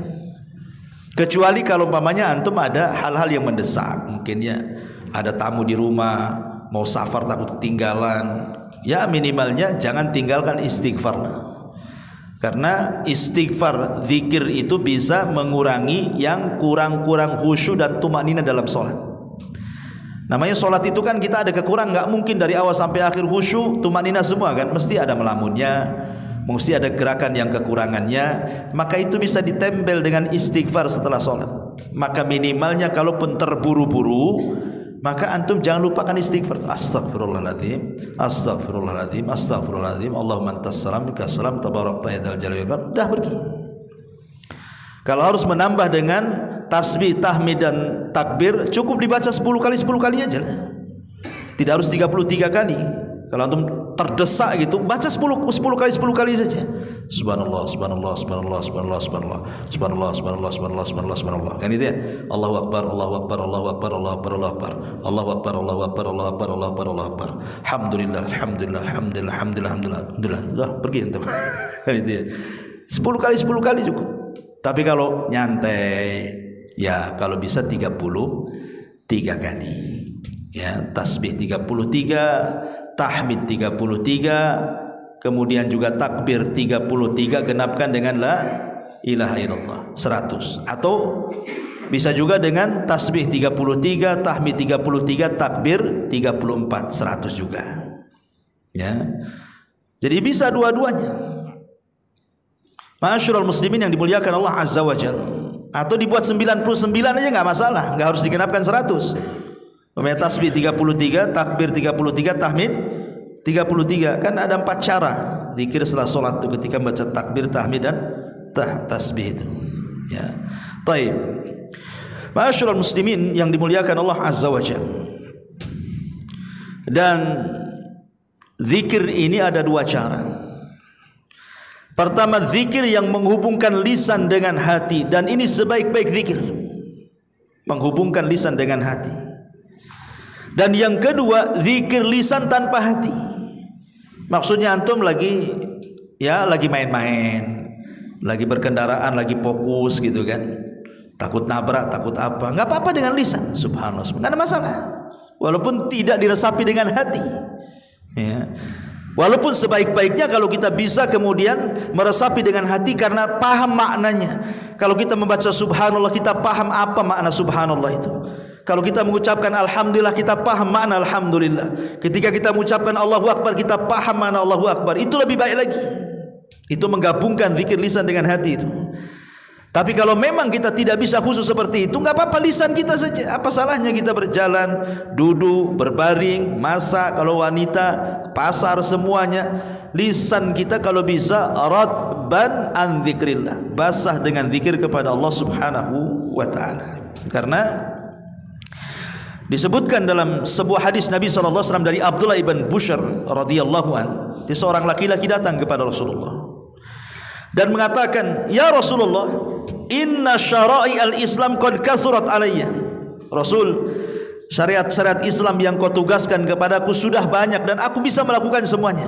Kecuali kalau umpamanya antum ada hal-hal yang mendesak, mungkin ya ada tamu di rumah, mau safar takut ketinggalan, ya minimalnya jangan tinggalkan istighfar lah. Karena istighfar, zikir itu bisa mengurangi yang kurang-kurang khusyuk dan tumanina dalam sholat. Namanya sholat itu kan kita ada kekurangan, nggak mungkin dari awal sampai akhir khusyuk, tumanina semua kan, mesti ada melamunnya, mesti ada gerakan yang kekurangannya. Maka itu bisa ditempel dengan istighfar setelah sholat. Maka minimalnya kalaupun terburu-buru, maka antum jangan lupakan istighfar. Astaghfirullahaladzim, astaghfirullahaladzim, astaghfirullahaladzim, Allahumma antas salam minkas salam tabarakta ya dzal jalali wal ikram. Dah pergi. Kalau harus menambah dengan tasbih, tahmid dan takbir, cukup dibaca 10 kali aja lah. Tidak harus 33 kali. Kalau antum terdesak gitu, baca 10 kali saja. Subhanallah, subhanallah, subhanallah, subhanallah, subhanallah, subhanallah, subhanallah, subhanallah, subhanallah, subhanallah. Kan itu ya. Allahu akbar, Allahu akbar, Allahu akbar, Allahu akbar, Allahu akbar. Allahu akbar, Allahu akbar, Allahu akbar, Allahu akbar, Allahu akbar. Alhamdulillah, alhamdulillah, alhamdulillah, alhamdulillah, alhamdulillah. Sudah pergi antum. Kan itu ya. 10 kali cukup. Tapi kalau nyantai, ya kalau bisa 33 kali. Ya, tasbih 33, tahmid 33, kemudian juga takbir 33 genapkan dengan la ilaha illallah 100. Atau bisa juga dengan tasbih 33, tahmid 33, takbir 34, 100 juga. Ya. Jadi bisa dua-duanya. Ma'asyiral muslimin yang dimuliakan Allah Azza wa Jalla. Atau dibuat 99 aja enggak masalah, enggak harus digenapkan 100. Tasbih 33, takbir 33, tahmid 33. Kan ada 4 cara zikir setelah salat itu ketika baca takbir, tahmid dan tasbih itu. Ya. Baik. Ma'asyiral muslimin yang dimuliakan Allah Azza wa Jalla. Dan zikir ini ada 2 cara. Pertama, zikir yang menghubungkan lisan dengan hati, dan ini sebaik-baik zikir, menghubungkan lisan dengan hati. Dan yang kedua, zikir lisan tanpa hati. Maksudnya antum lagi main-main, lagi berkendaraan, lagi fokus gitu kan, takut nabrak, takut apa, nggak apa-apa dengan lisan, subhanallah, nggak ada masalah, walaupun tidak diresapi dengan hati. Ya. Walaupun sebaik-baiknya kalau kita bisa kemudian meresapi dengan hati karena paham maknanya. Kalau kita membaca subhanallah, kita paham apa makna subhanallah itu. Kalau kita mengucapkan alhamdulillah, kita paham makna alhamdulillah. Ketika kita mengucapkan Allahu Akbar, kita paham makna Allahu Akbar. Itu lebih baik lagi. Itu menggabungkan zikir lisan dengan hati itu. Tapi kalau memang kita tidak bisa khusus seperti itu, enggak apa-apa lisan kita saja. Apa salahnya kita berjalan, duduk, berbaring, masak, kalau wanita, pasar, semuanya. Lisan kita kalau bisa ratban an dzikrillah, basah dengan zikir kepada Allah Subhanahu wa taala. Karena disebutkan dalam sebuah hadis Nabi SAW dari Abdullah ibn Bushr radhiyallahu an, seorang laki-laki datang kepada Rasulullah dan mengatakan, "Ya Rasulullah, inna syara'i al-Islam qad kasurat alayya." Rasul, syariat-syariat Islam yang kau tugaskan kepadaku sudah banyak dan aku bisa melakukan semuanya.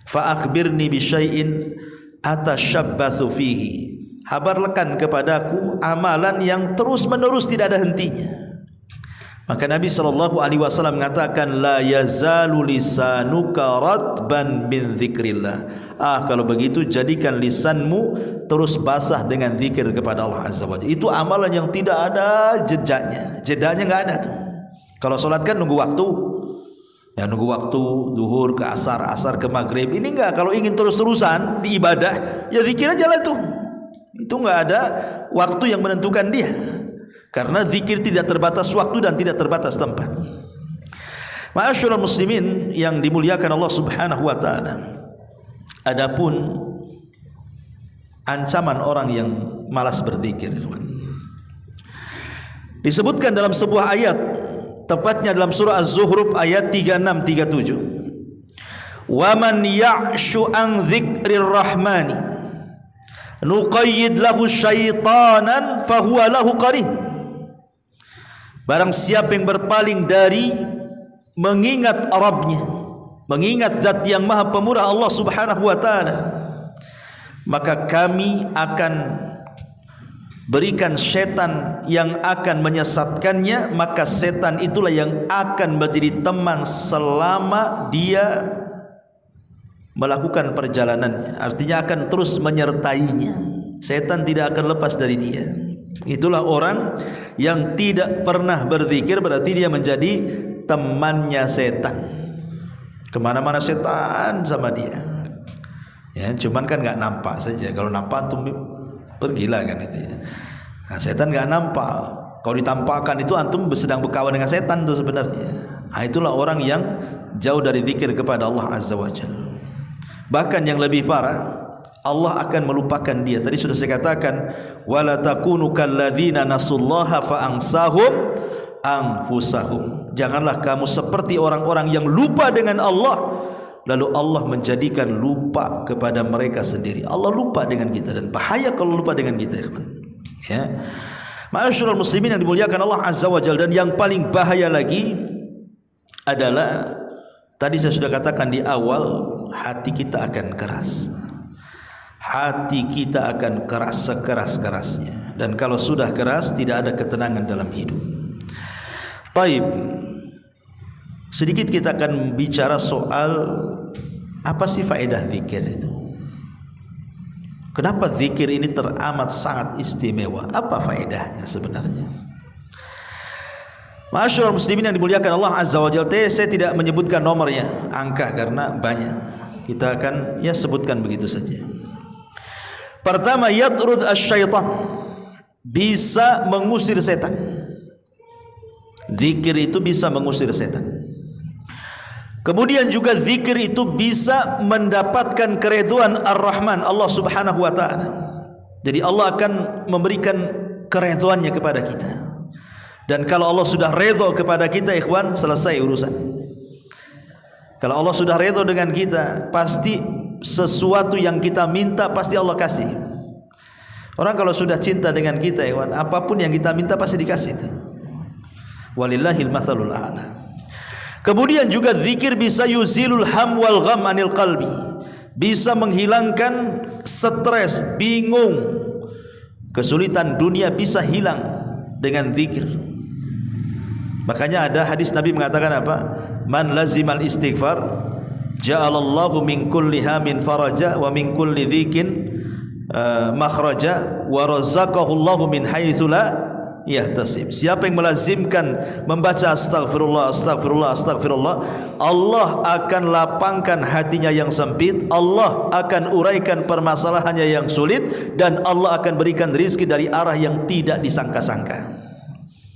Fa akhbirni bi syai'in atashabbathu fihi. Habarkan kepadaku amalan yang terus-menerus tidak ada hentinya. Maka Nabi SAW mengatakan, la yazalu lisanuka ratban min dzikrillah. Kalau begitu jadikan lisanmu terus basah dengan zikir kepada Allah Azza wa Jalla. Itu amalan yang tidak ada jedanya enggak ada tuh. Kalau salat kan nunggu waktu. Ya, nunggu waktu zuhur ke asar, asar ke maghrib. Ini enggak, kalau ingin terus-terusan di ibadah, ya zikir aja lah tuh. Itu enggak ada waktu yang menentukan dia. Karena zikir tidak terbatas waktu dan tidak terbatas tempat. Ma'asyiral muslimin yang dimuliakan Allah Subhanahu wa taala. Adapun ancaman orang yang malas berzikir, disebutkan dalam sebuah ayat, tepatnya dalam surah Az-Zukhruf ayat 36-37. Wa man ya'shu an dzikrir rahmani nuqayyid lahu syaitanan fahuwa lahu qarin. Barang siapa yang berpaling dari mengingat Rabbnya, mengingat zat yang maha pemurah Allah Subhanahu wa ta'ala, maka kami akan berikan setan yang akan menyesatkannya, maka setan itulah yang akan menjadi teman selama dia melakukan perjalanannya. Artinya akan terus menyertainya. Setan tidak akan lepas dari dia. Itulah orang yang tidak pernah berzikir, berarti dia menjadi temannya setan. Kemana-mana setan sama dia. Ya, cuman kan nggak nampak saja. Kalau nampak tuh pergilah kan itu. Ya. Nah, setan nggak nampak. Kalau ditampakkan itu antum sedang berkawan dengan setan tuh sebenarnya. Nah, itulah orang yang jauh dari zikir kepada Allah Azza wa Jalla. Bahkan yang lebih parah, Allah akan melupakan dia. Tadi sudah saya katakan, wala takunu kalladzina nasullaha fa ansahum anfusahum. Janganlah kamu seperti orang-orang yang lupa dengan Allah, lalu Allah menjadikan lupa kepada mereka sendiri. Allah lupa dengan kita, dan bahaya kalau lupa dengan kita, ya. Ma'asyiral muslimin yang dimuliakan Allah Azza wa Jalla. Dan yang paling bahaya lagi adalah, tadi saya sudah katakan di awal, hati kita akan keras. Hati kita akan keras sekeras-kerasnya, dan kalau sudah keras tidak ada ketenangan dalam hidup. Taib. sedikit kita akan bicara soal apa sih faedah zikir itu. Kenapa zikir ini teramat sangat istimewa? Apa faedahnya sebenarnya? Ma'asyiral muslimin yang dimuliakan Allah Azza wa Jalla, saya tidak menyebutkan nomornya, angka, karena banyak. Kita akan sebutkan begitu saja. Pertama, yatrud asy-syaitan, bisa mengusir setan. Zikir itu bisa mengusir setan. Kemudian juga zikir itu bisa mendapatkan keridhaan Ar-Rahman, Allah Subhanahu wa taala. Jadi Allah akan memberikan keridhaannya kepada kita. Dan kalau Allah sudah redha kepada kita, ikhwan, selesai urusan. Kalau Allah sudah redha dengan kita, pasti sesuatu yang kita minta pasti Allah kasih. Orang kalau sudah cinta dengan kita, ikhwan, apapun yang kita minta pasti dikasih. Walillahil matsalul a'la. Kemudian juga zikir bisa yuzilul ham wal gham anil qalbi, bisa menghilangkan stres, bingung, kesulitan dunia bisa hilang dengan zikir. Makanya ada hadis Nabi mengatakan apa? Man lazimal istighfar ja'alallahu min kulli hamin faraja wa min kulli dhikin makhraja wa razaqahu Allahu min haitsu la yahtasib. Siapa yang melazimkan membaca astagfirullah, astagfirullah, astagfirullah, Allah akan lapangkan hatinya yang sempit, Allah akan uraikan permasalahannya yang sulit, dan Allah akan berikan rizki dari arah yang tidak disangka-sangka.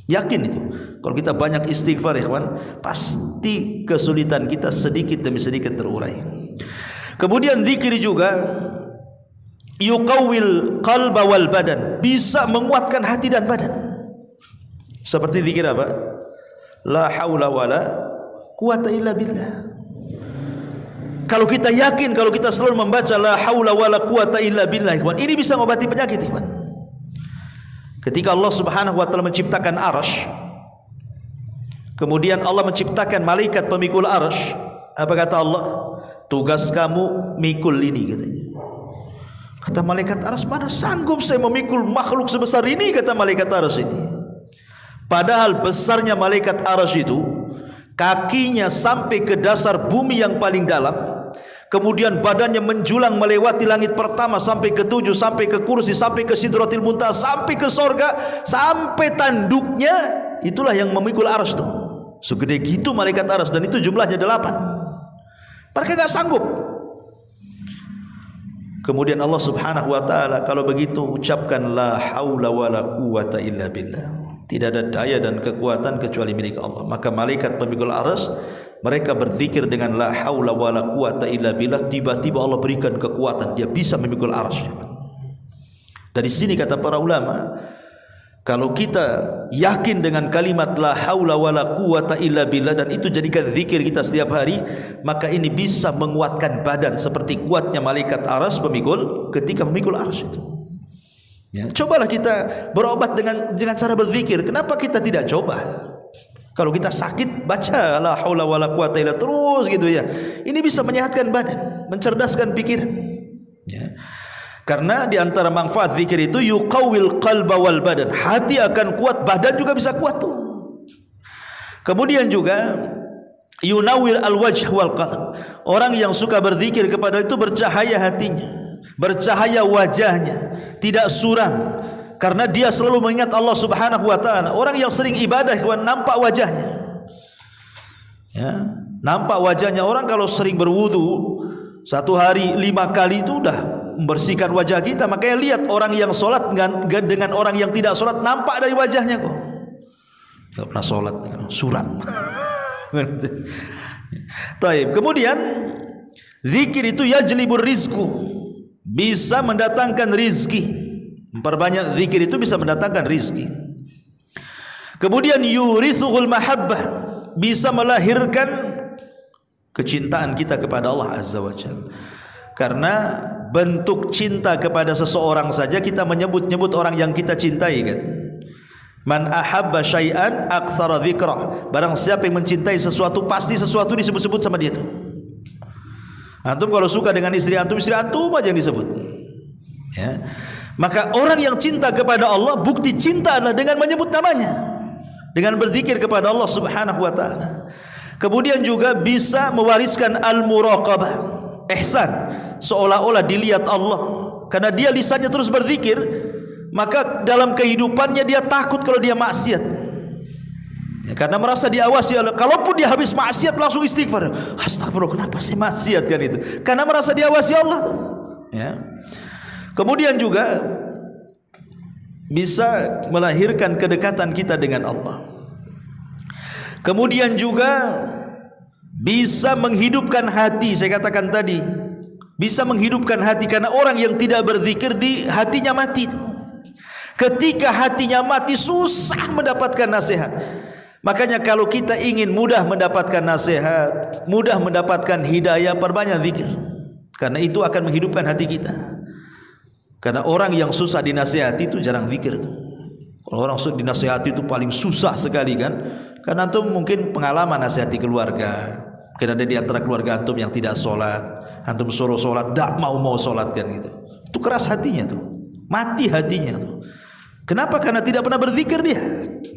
Yakin itu. Kalau kita banyak istighfar, ikhwan, pasti kesulitan kita sedikit demi sedikit terurai. Kemudian zikir juga yuqawwil qalba wal badan, bisa menguatkan hati dan badan. Seperti zikir apa? La haula wala quwata illa billah. Kalau kita yakin, kalau kita selalu membaca la haula wala quwata illa billah, ikhwan, ini bisa mengobati penyakit, ikhwan. Ketika Allah Subhanahu wa taala menciptakan arsy, kemudian Allah menciptakan malaikat pemikul arsy, apa kata Allah? Tugas kamu mikul ini, katanya. Kata malaikat arsy, mana sanggup saya memikul makhluk sebesar ini, kata malaikat arsy ini. Padahal besarnya malaikat arsy itu, kakinya sampai ke dasar bumi yang paling dalam, kemudian badannya menjulang melewati langit pertama sampai ke 7, sampai ke kursi, sampai ke sidratil muntaha, sampai ke sorga, sampai tanduknya, itulah yang memikul arsy itu. Segede gitu malaikat arsy, dan itu jumlahnya 8. Mereka enggak sanggup. Kemudian Allah Subhanahu wa taala, kalau begitu ucapkan la haula wala quwata illa billah. Tidak ada daya dan kekuatan kecuali milik Allah. Maka malaikat pemikul arsy, mereka berzikir dengan la haula wala quwata illa billah, tiba-tiba Allah berikan kekuatan, dia bisa memikul arsy. Dari sini kata para ulama, kalau kita yakin dengan kalimat la haula wala quwata illa billah, dan itu jadikan zikir kita setiap hari, maka ini bisa menguatkan badan seperti kuatnya malaikat arsy pemikul ketika memikul arsy itu. Ya, cobalah kita berobat dengan cara berzikir. Kenapa kita tidak coba? Kalau kita sakit, baca la haula wala quwata illa terus gitu ya. Ini bisa menyehatkan badan, mencerdaskan pikiran. Ya. Karena di antara manfaat zikir itu yuqawwil qalba wal badan. Hati akan kuat, badan juga bisa kuat tuh. Kemudian juga yunawwir al-wajh wal qalb. Orang yang suka berzikir kepada itu bercahaya hatinya, bercahaya wajahnya, tidak suram, karena dia selalu mengingat Allah Subhanahu wa taala. Orang yang sering ibadah, ikhwan, nampak wajahnya. Ya, nampak wajahnya. Orang kalau sering berwudu satu hari 5 kali itu udah membersihkan wajah kita. Makanya lihat orang yang sholat dengan orang yang tidak sholat, nampak dari wajahnya kok. Tidak pernah sholat, suram. Taib. Kemudian zikir itu yajlibur rizku, bisa mendatangkan rizki. Memperbanyak zikir itu bisa mendatangkan rizki. Kemudian yurithuhul mahabbah, bisa melahirkan kecintaan kita kepada Allah Azza wa Jalla. Karena bentuk cinta kepada seseorang saja kita menyebut-nyebut orang yang kita cintai, kan. Man ahabba syai'an aktsara dzikrah. Barang siapa yang mencintai sesuatu, pasti sesuatu disebut-sebut sama dia itu. Antum kalau suka dengan istri antum aja yang disebut. Ya. Maka orang yang cinta kepada Allah, bukti cinta adalah dengan menyebut namanya, dengan berzikir kepada Allah Subhanahu wa taala. Kemudian juga bisa mewariskan al-muraqabah, ihsan, seolah-olah dilihat Allah. Karena dia lisannya terus berzikir, maka dalam kehidupannya dia takut kalau dia maksiat. Ya, karena merasa diawasi Allah. Kalaupun dia habis maksiat langsung istighfar. Astagfirullah, kenapa saya maksiat kan itu? Karena merasa diawasi Allah tuh. Ya. Kemudian juga bisa melahirkan kedekatan kita dengan Allah. Kemudian juga bisa menghidupkan hati. Saya katakan tadi, bisa menghidupkan hati, karena orang yang tidak berzikir di hatinya mati. Ketika hatinya mati susah mendapatkan nasihat. Makanya kalau kita ingin mudah mendapatkan nasihat, mudah mendapatkan hidayah, perbanyak zikir. Karena itu akan menghidupkan hati kita. Karena orang yang susah dinasihati itu jarang zikir tuh. Kalau orang dinasihati itu paling susah sekali kan. Karena antum mungkin pengalaman nasihati keluarga. Karena ada di antara keluarga antum yang tidak sholat, antum suruh sholat, tak mau sholat kan gitu. Itu keras hatinya tuh, mati hatinya tuh. Kenapa? Karena tidak pernah berzikir dia.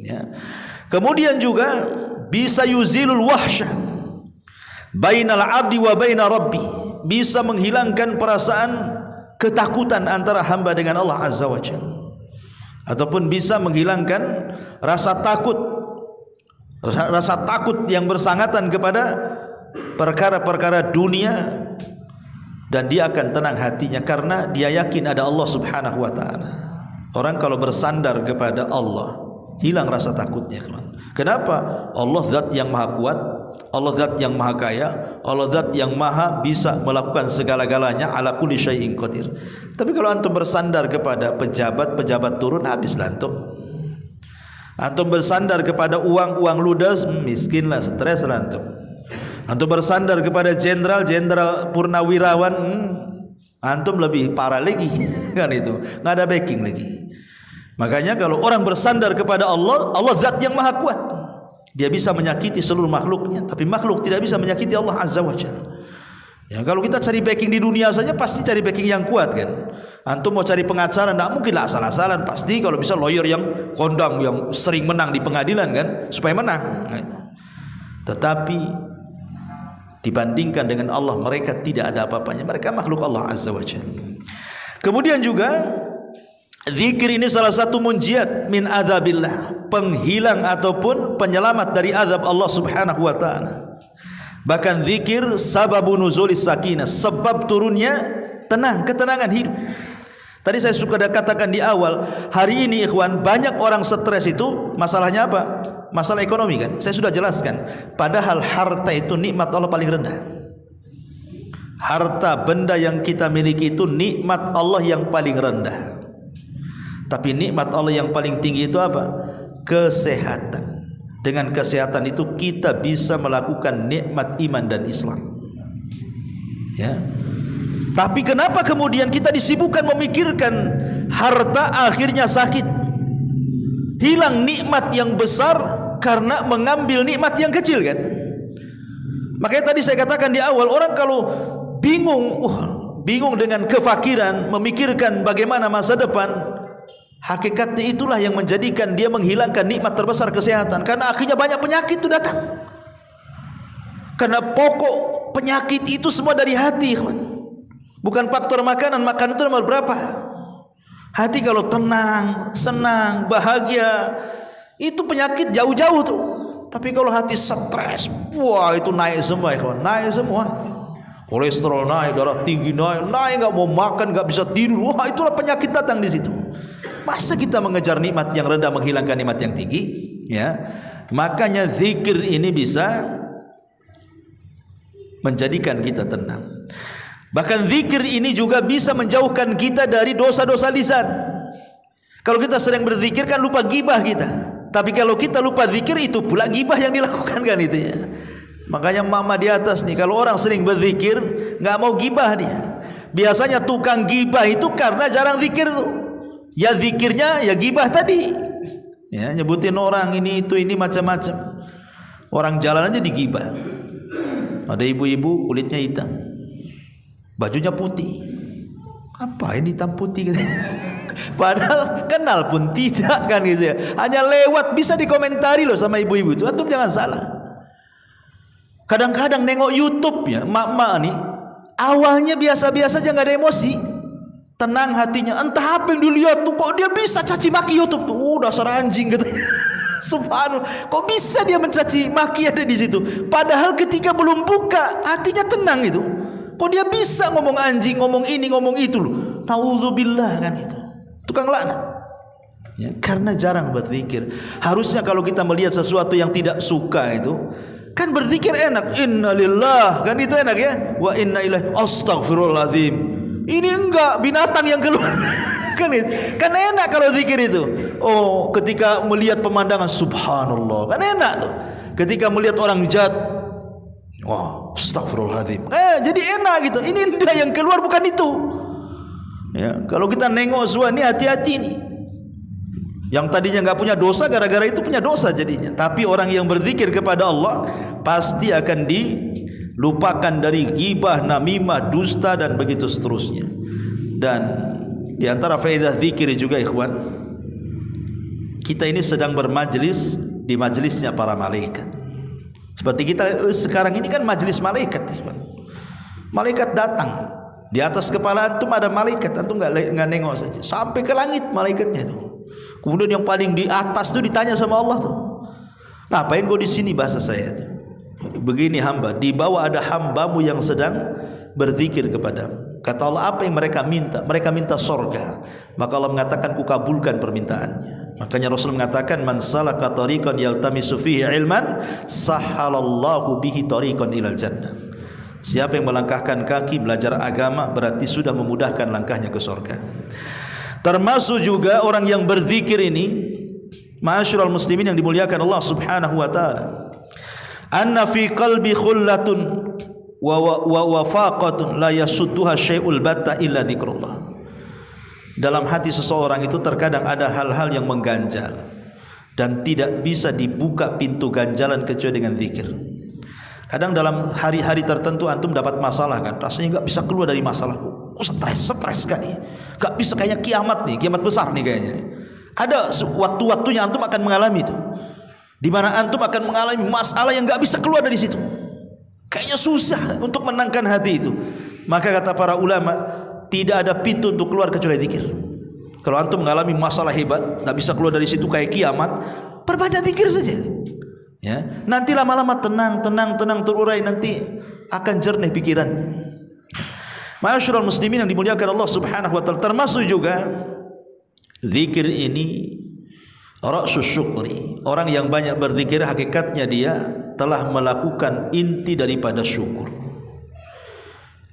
Ya. Kemudian juga bisa yuzilul wahsyah bainal abdi wa baina rabbi, bisa menghilangkan perasaan ketakutan antara hamba dengan Allah Azza wa Jalla, ataupun bisa menghilangkan rasa takut yang bersangatan kepada perkara-perkara dunia, dan dia akan tenang hatinya karena dia yakin ada Allah Subhanahu wa taala. Orang kalau bersandar kepada Allah, hilang rasa takutnya, kawan. Kenapa? Allah zat yang maha kuat, Allah zat yang maha kaya, Allah zat yang maha bisa melakukan segala-galanya, ala kulli syai'in qadir. Tapi kalau antum bersandar kepada pejabat turun, habislah antum. Antum bersandar kepada uang ludas, miskinlah, stres antum. Antum bersandar kepada jenderal purnawirawan, antum lebih parah lagi kan itu, nggak ada backing lagi. Makanya kalau orang bersandar kepada Allah, Allah zat yang maha kuat, dia bisa menyakiti seluruh makhluknya, tapi makhluk tidak bisa menyakiti Allah Azza wa Jalla. Ya, kalau kita cari backing di dunia saja pasti cari backing yang kuat kan. Antum mau cari pengacara, tidak mungkin lah asal-asalan, pasti kalau bisa lawyer yang kondang, yang sering menang di pengadilan kan, supaya menang. Tetapi dibandingkan dengan Allah, mereka tidak ada apa-apanya, mereka makhluk Allah Azza wa Jalla. Kemudian juga zikir ini salah satu munjiat min adzabillah, penghilang ataupun penyelamat dari azab Allah Subhanahu wa taala. Bahkan zikir sababun nuzulis sakinah, sebab turunnya ketenangan hidup. Tadi saya suka katakan di awal, hari ini ikhwan, banyak orang stres itu masalahnya apa? Masalah ekonomi kan? Saya sudah jelaskan. Padahal harta itu nikmat Allah paling rendah. Harta benda yang kita miliki itu nikmat Allah yang paling rendah. Tapi nikmat Allah yang paling tinggi itu apa? Kesehatan. Dengan kesehatan itu kita bisa melakukan nikmat iman dan Islam. Ya. Tapi kenapa kemudian kita disibukkan memikirkan harta, akhirnya sakit, hilang nikmat yang besar karena mengambil nikmat yang kecil kan? Makanya tadi saya katakan di awal, orang kalau bingung dengan kefakiran, memikirkan bagaimana masa depan, hakikatnya itulah yang menjadikan dia menghilangkan nikmat terbesar kesehatan. Karena akhirnya banyak penyakit itu datang. Karena pokok penyakit itu semua dari hati, kawan. Bukan faktor makanan. Makanan itu nomor berapa? Hati kalau tenang, senang, bahagia, itu penyakit jauh-jauh tuh. Tapi kalau hati stres, wah itu naik semua, kawan. Naik semua. Kolesterol naik, darah tinggi naik, nggak mau makan, nggak bisa tidur. Wah itulah penyakit datang di situ. Masa kita mengejar nikmat yang rendah menghilangkan nikmat yang tinggi? Ya, makanya zikir ini bisa menjadikan kita tenang. Bahkan zikir ini juga bisa menjauhkan kita dari dosa-dosa lisan. Kalau kita sering berzikir kan lupa gibah kita. Tapi kalau kita lupa zikir, itu pula gibah yang dilakukan kan itu ya. Makanya mama di atas nih, kalau orang sering berzikir nggak mau gibah dia. Biasanya tukang gibah itu karena jarang zikir tuh. Ya zikirnya ya gibah tadi. Ya nyebutin orang ini itu ini macam-macam. Orang jalan aja digibah. Ada ibu-ibu kulitnya hitam, bajunya putih. Apa ini hitam putih? Padahal kenal pun tidak kan gitu ya. Hanya lewat bisa dikomentari loh sama ibu-ibu itu. Antum jangan salah. Kadang-kadang nengok YouTube ya, mak-mak nih, awalnya biasa-biasa aja, nggak ada emosi, tenang hatinya. Entah apa yang dilihat tuh, kok dia bisa caci maki YouTube tuh, dasar anjing gitu. Subhanallah, kok bisa dia mencaci maki ada di situ? Padahal ketika belum buka, hatinya tenang itu. Kok dia bisa ngomong anjing, ngomong ini, ngomong itu loh. Naudzubillah kan itu. Tukang laknat. Ya, karena jarang berzikir. Harusnya kalau kita melihat sesuatu yang tidak suka itu, kan berzikir enak. Innalillah, kan itu enak ya. Wa inna ilaihi astaghfirullahaladzim. Ini enggak, binatang yang keluar. Kan enak kalau zikir itu. Oh, ketika melihat pemandangan, subhanallah, kan enak tuh. Ketika melihat orang jahat, wah, astagfirullahaladzim. Jadi enak gitu. Ini enggak, yang keluar bukan itu. Ya, kalau kita nengok suara ini, hati-hati nih. Yang tadinya nggak punya dosa, gara-gara itu punya dosa jadinya. Tapi orang yang berzikir kepada Allah pasti akan dilupakan dari ghibah, namimah, dusta dan begitu seterusnya. Dan di antara faedah zikir juga ikhwan, kita ini sedang bermajlis di majlisnya para malaikat. Seperti kita sekarang ini kan majlis malaikat ikhwan. Malaikat datang, di atas kepala antum ada malaikat, antum nggak nengok saja, sampai ke langit malaikatnya itu. Kemudian yang paling di atas itu ditanya sama Allah tuh, ngapain kau di sini, bahasa saya tuh. Begini hamba, di bawah ada hambamu yang sedang berzikir kepadamu. Kata Allah, apa yang mereka minta? Mereka minta sorga. Maka Allah mengatakan, ku kabulkan permintaannya. Makanya Rasul mengatakan, man salaka tariqan yaltamisu fihi ilman, sahalallahu bihi tariqan ilal jannah. Siapa yang melangkahkan kaki belajar agama, berarti sudah memudahkan langkahnya ke sorga. Termasuk juga orang yang berzikir ini, ma'asyiral muslimin yang dimuliakan Allah Subhanahu wa taala, anna fi qalbi khullatun wa wafaqatun la yasudduha syai'ul batta illa dzikrullah. Dalam hati seseorang itu terkadang ada hal-hal yang mengganjal dan tidak bisa dibuka pintu ganjalan kecuali dengan zikir. Kadang dalam hari-hari tertentu antum dapat masalah kan, rasanya enggak bisa keluar dari masalahku. Stres sekali. Enggak bisa, kayaknya kiamat nih, kiamat besar nih kayaknya. Ada waktu-waktunya antum akan mengalami itu, di mana antum akan mengalami masalah yang enggak bisa keluar dari situ. Kayaknya susah untuk menangkan hati itu. Maka kata para ulama, tidak ada pintu untuk keluar kecuali zikir. Kalau antum mengalami masalah hebat, enggak bisa keluar dari situ kayak kiamat, perbanyak zikir saja. Ya, nanti lama-lama tenang terurai, nanti akan jernih pikirannya. Ma'asyiral muslimin yang dimuliakan Allah Subhanahu wa taala, termasuk juga zikir ini ra'sus syukri. Orang yang banyak berzikir hakikatnya dia telah melakukan inti daripada syukur.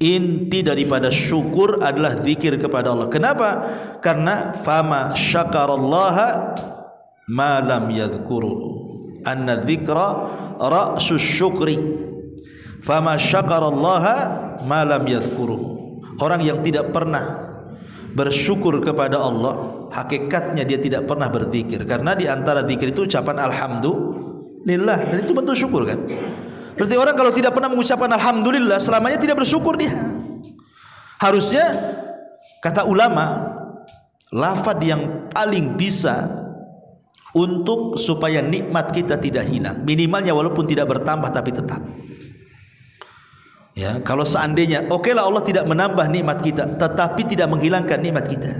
Inti daripada syukur adalah zikir kepada Allah. Kenapa? Karena fama syakarallaha ma lam yadhkuruhu. Anna dzikra ra'sus syukri. Fama syakarallaha ma lam yadhkuruhu. Orang yang tidak pernah bersyukur kepada Allah, hakikatnya dia tidak pernah berzikir. Karena di antara zikir itu ucapan alhamdulillah, dan itu bentuk syukur kan. Berarti orang kalau tidak pernah mengucapkan alhamdulillah, selamanya tidak bersyukur dia. Harusnya kata ulama, lafaz yang paling bisa untuk supaya nikmat kita tidak hilang, minimalnya walaupun tidak bertambah tapi tetap. Ya, kalau seandainya okelah Allah tidak menambah nikmat kita, tetapi tidak menghilangkan nikmat kita,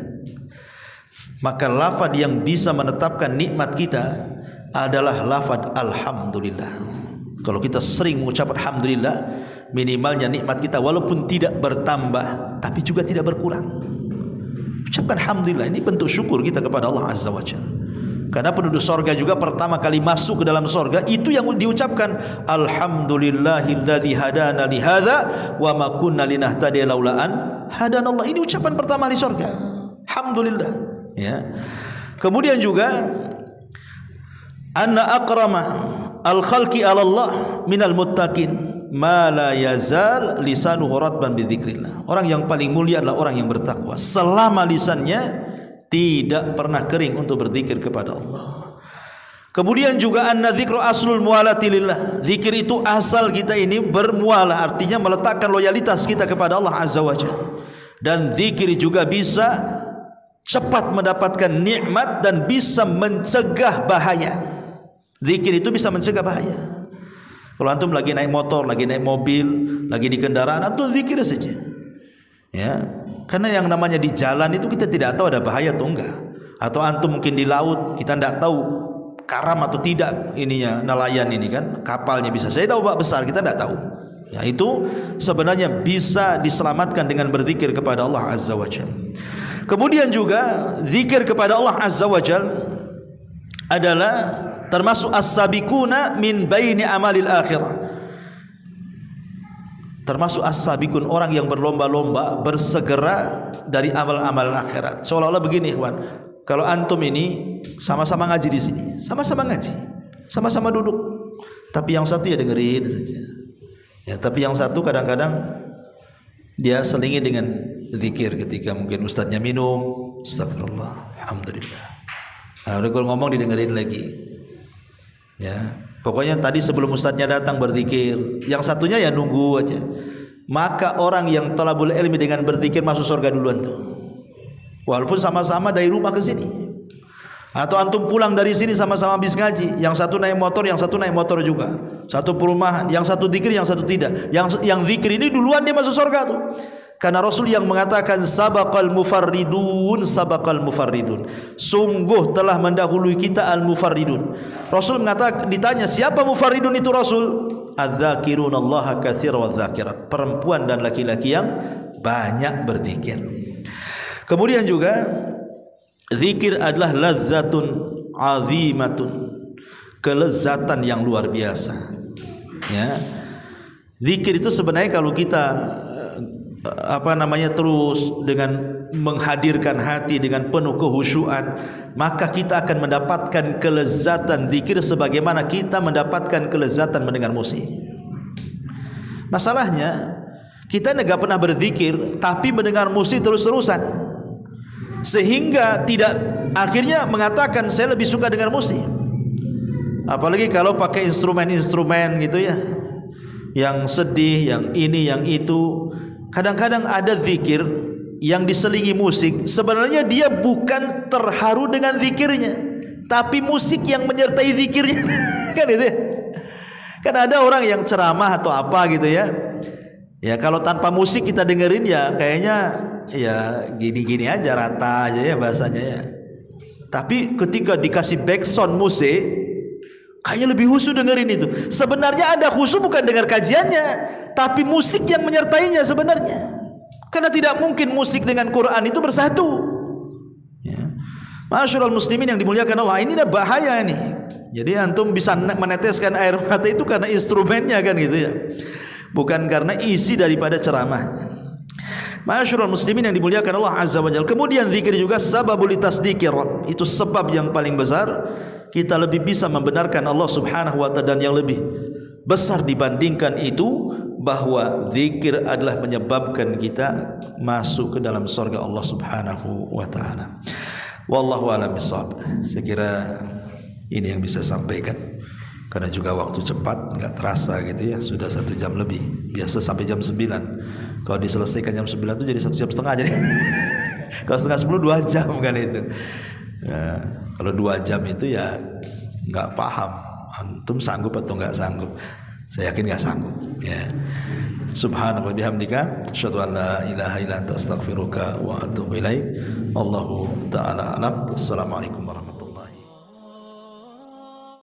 maka lafaz yang bisa menetapkan nikmat kita adalah lafaz alhamdulillah. Kalau kita sering mengucap alhamdulillah, minimalnya nikmat kita walaupun tidak bertambah tapi juga tidak berkurang. Ucapkan alhamdulillah, ini bentuk syukur kita kepada Allah Azza wa Jalla. Karena penduduk sorga juga pertama kali masuk ke dalam sorga itu yang diucapkan, alhamdulillahilladzi hadana li hadza wa ma kunna linahtadiya laula an hadanallah. Ini ucapan pertama di sorga, alhamdulillah. Ya. Kemudian juga anna akrama al khalqi ala Allah minal muttaqin ma la yazal lisanuhu ratban bi dzikrillah. Orang yang paling mulia adalah orang yang bertakwa selama lisannya tidak pernah kering untuk berzikir kepada Allah. Kemudian juga anna dzikru aslul mualati lillah. Zikir itu asal kita ini bermualah, artinya meletakkan loyalitas kita kepada Allah Azza wa Jalla. Dan zikir juga bisa cepat mendapatkan nikmat dan bisa mencegah bahaya. Zikir itu bisa mencegah bahaya. Kalau antum lagi naik motor, lagi naik mobil, lagi di kendaraan, antum zikir saja. Ya, karena yang namanya di jalan itu kita tidak tahu ada bahaya atau enggak. Atau antum mungkin di laut, kita tidak tahu karam atau tidak ininya nelayan ini kan, kapalnya bisa saja ombak besar, kita tidak tahu. Ya, itu sebenarnya bisa diselamatkan dengan berzikir kepada Allah Azza wa Jalla. Kemudian juga zikir kepada Allah Azza wa Jalla adalah termasuk as-sabiquna min baini amalil akhirah. Termasuk as-sabiqun, orang yang berlomba-lomba bersegera dari amal-amal akhirat. Seolah-olah begini, ikhwan. Kalau antum ini sama-sama ngaji di sini, sama-sama ngaji, sama-sama duduk, tapi yang satu ya dengerin saja. Ya, tapi yang satu kadang-kadang dia selingi dengan zikir ketika mungkin ustadznya minum, astagfirullah, alhamdulillah. Nah, kalau ngomong didengerin lagi. Ya, pokoknya tadi sebelum ustadznya datang berzikir, yang satunya ya nunggu aja. Maka orang yang talabul ilmi dengan berzikir masuk surga duluan tuh. Walaupun sama-sama dari rumah ke sini. Atau antum pulang dari sini sama-sama habis ngaji, yang satu naik motor, yang satu naik motor juga. Satu perumahan, yang satu zikir, yang satu tidak. Yang zikir ini duluan dia masuk surga tuh. Karena Rasul yang mengatakan sabaqal mufarridun, sabaqal mufarridun. Sungguh telah mendahului kita al-mufarridun. Rasul mengatakan, ditanya siapa mufarridun itu Rasul? Adz-dzakirunallaha katsiran wadz-dzakirat. Perempuan dan laki-laki yang banyak berzikir. Kemudian juga zikir adalah ladzatun azimatun, kelezatan yang luar biasa. Ya. Zikir itu sebenarnya kalau kita terus dengan menghadirkan hati dengan penuh kehusyuan, maka kita akan mendapatkan kelezatan zikir sebagaimana kita mendapatkan kelezatan mendengar musik. Masalahnya kita enggak pernah berzikir tapi mendengar musik terus-terusan, sehingga tidak akhirnya mengatakan saya lebih suka dengar musik. Apalagi kalau pakai instrumen-instrumen gitu ya, yang sedih, yang ini, yang itu. Kadang-kadang ada zikir yang diselingi musik, sebenarnya dia bukan terharu dengan zikirnya, tapi musik yang menyertai zikirnya. Kan itu ya? Kan ada orang yang ceramah atau apa gitu ya. Ya kalau tanpa musik kita dengerin ya kayaknya ya gini-gini aja, rata aja ya bahasanya ya. Tapi ketika dikasih backsound musik, kayaknya lebih khusyuk dengerin itu. Sebenarnya ada khusyuk bukan dengar kajiannya, tapi musik yang menyertainya sebenarnya. Karena tidak mungkin musik dengan Quran itu bersatu. Ya. Masyaallah muslimin yang dimuliakan Allah, ini dah bahaya ini. Jadi antum bisa meneteskan air mata itu karena instrumennya kan gitu ya. Bukan karena isi daripada ceramahnya. Masyaallah muslimin yang dimuliakan Allah Azza wa Jalla. Kemudian zikir juga sababul tasdikir. Itu sebab yang paling besar kita lebih bisa membenarkan Allah Subhanahu wa taala, dan yang lebih besar dibandingkan itu bahwa zikir adalah menyebabkan kita masuk ke dalam surga Allah Subhanahu wa taala. Wallahu a'lam bishawab. Saya kira ini yang bisa sampaikan. Karena juga waktu cepat, enggak terasa gitu ya, sudah 1 jam lebih. Biasa sampai jam 9. Kalau diselesaikan jam 9 itu jadi 1 jam setengah jadi. Kalau setengah 10 2 jam kan itu. Ya, kalau 2 jam itu ya enggak paham antum sanggup atau enggak sanggup. Saya yakin enggak sanggup ya. Subhanallah bihamdika asyhadu an la ilaha illa anta astaghfiruka wa atubu ilaik. Allahu taala alam. Assalamualaikum warahmatullahi wabarakatuh.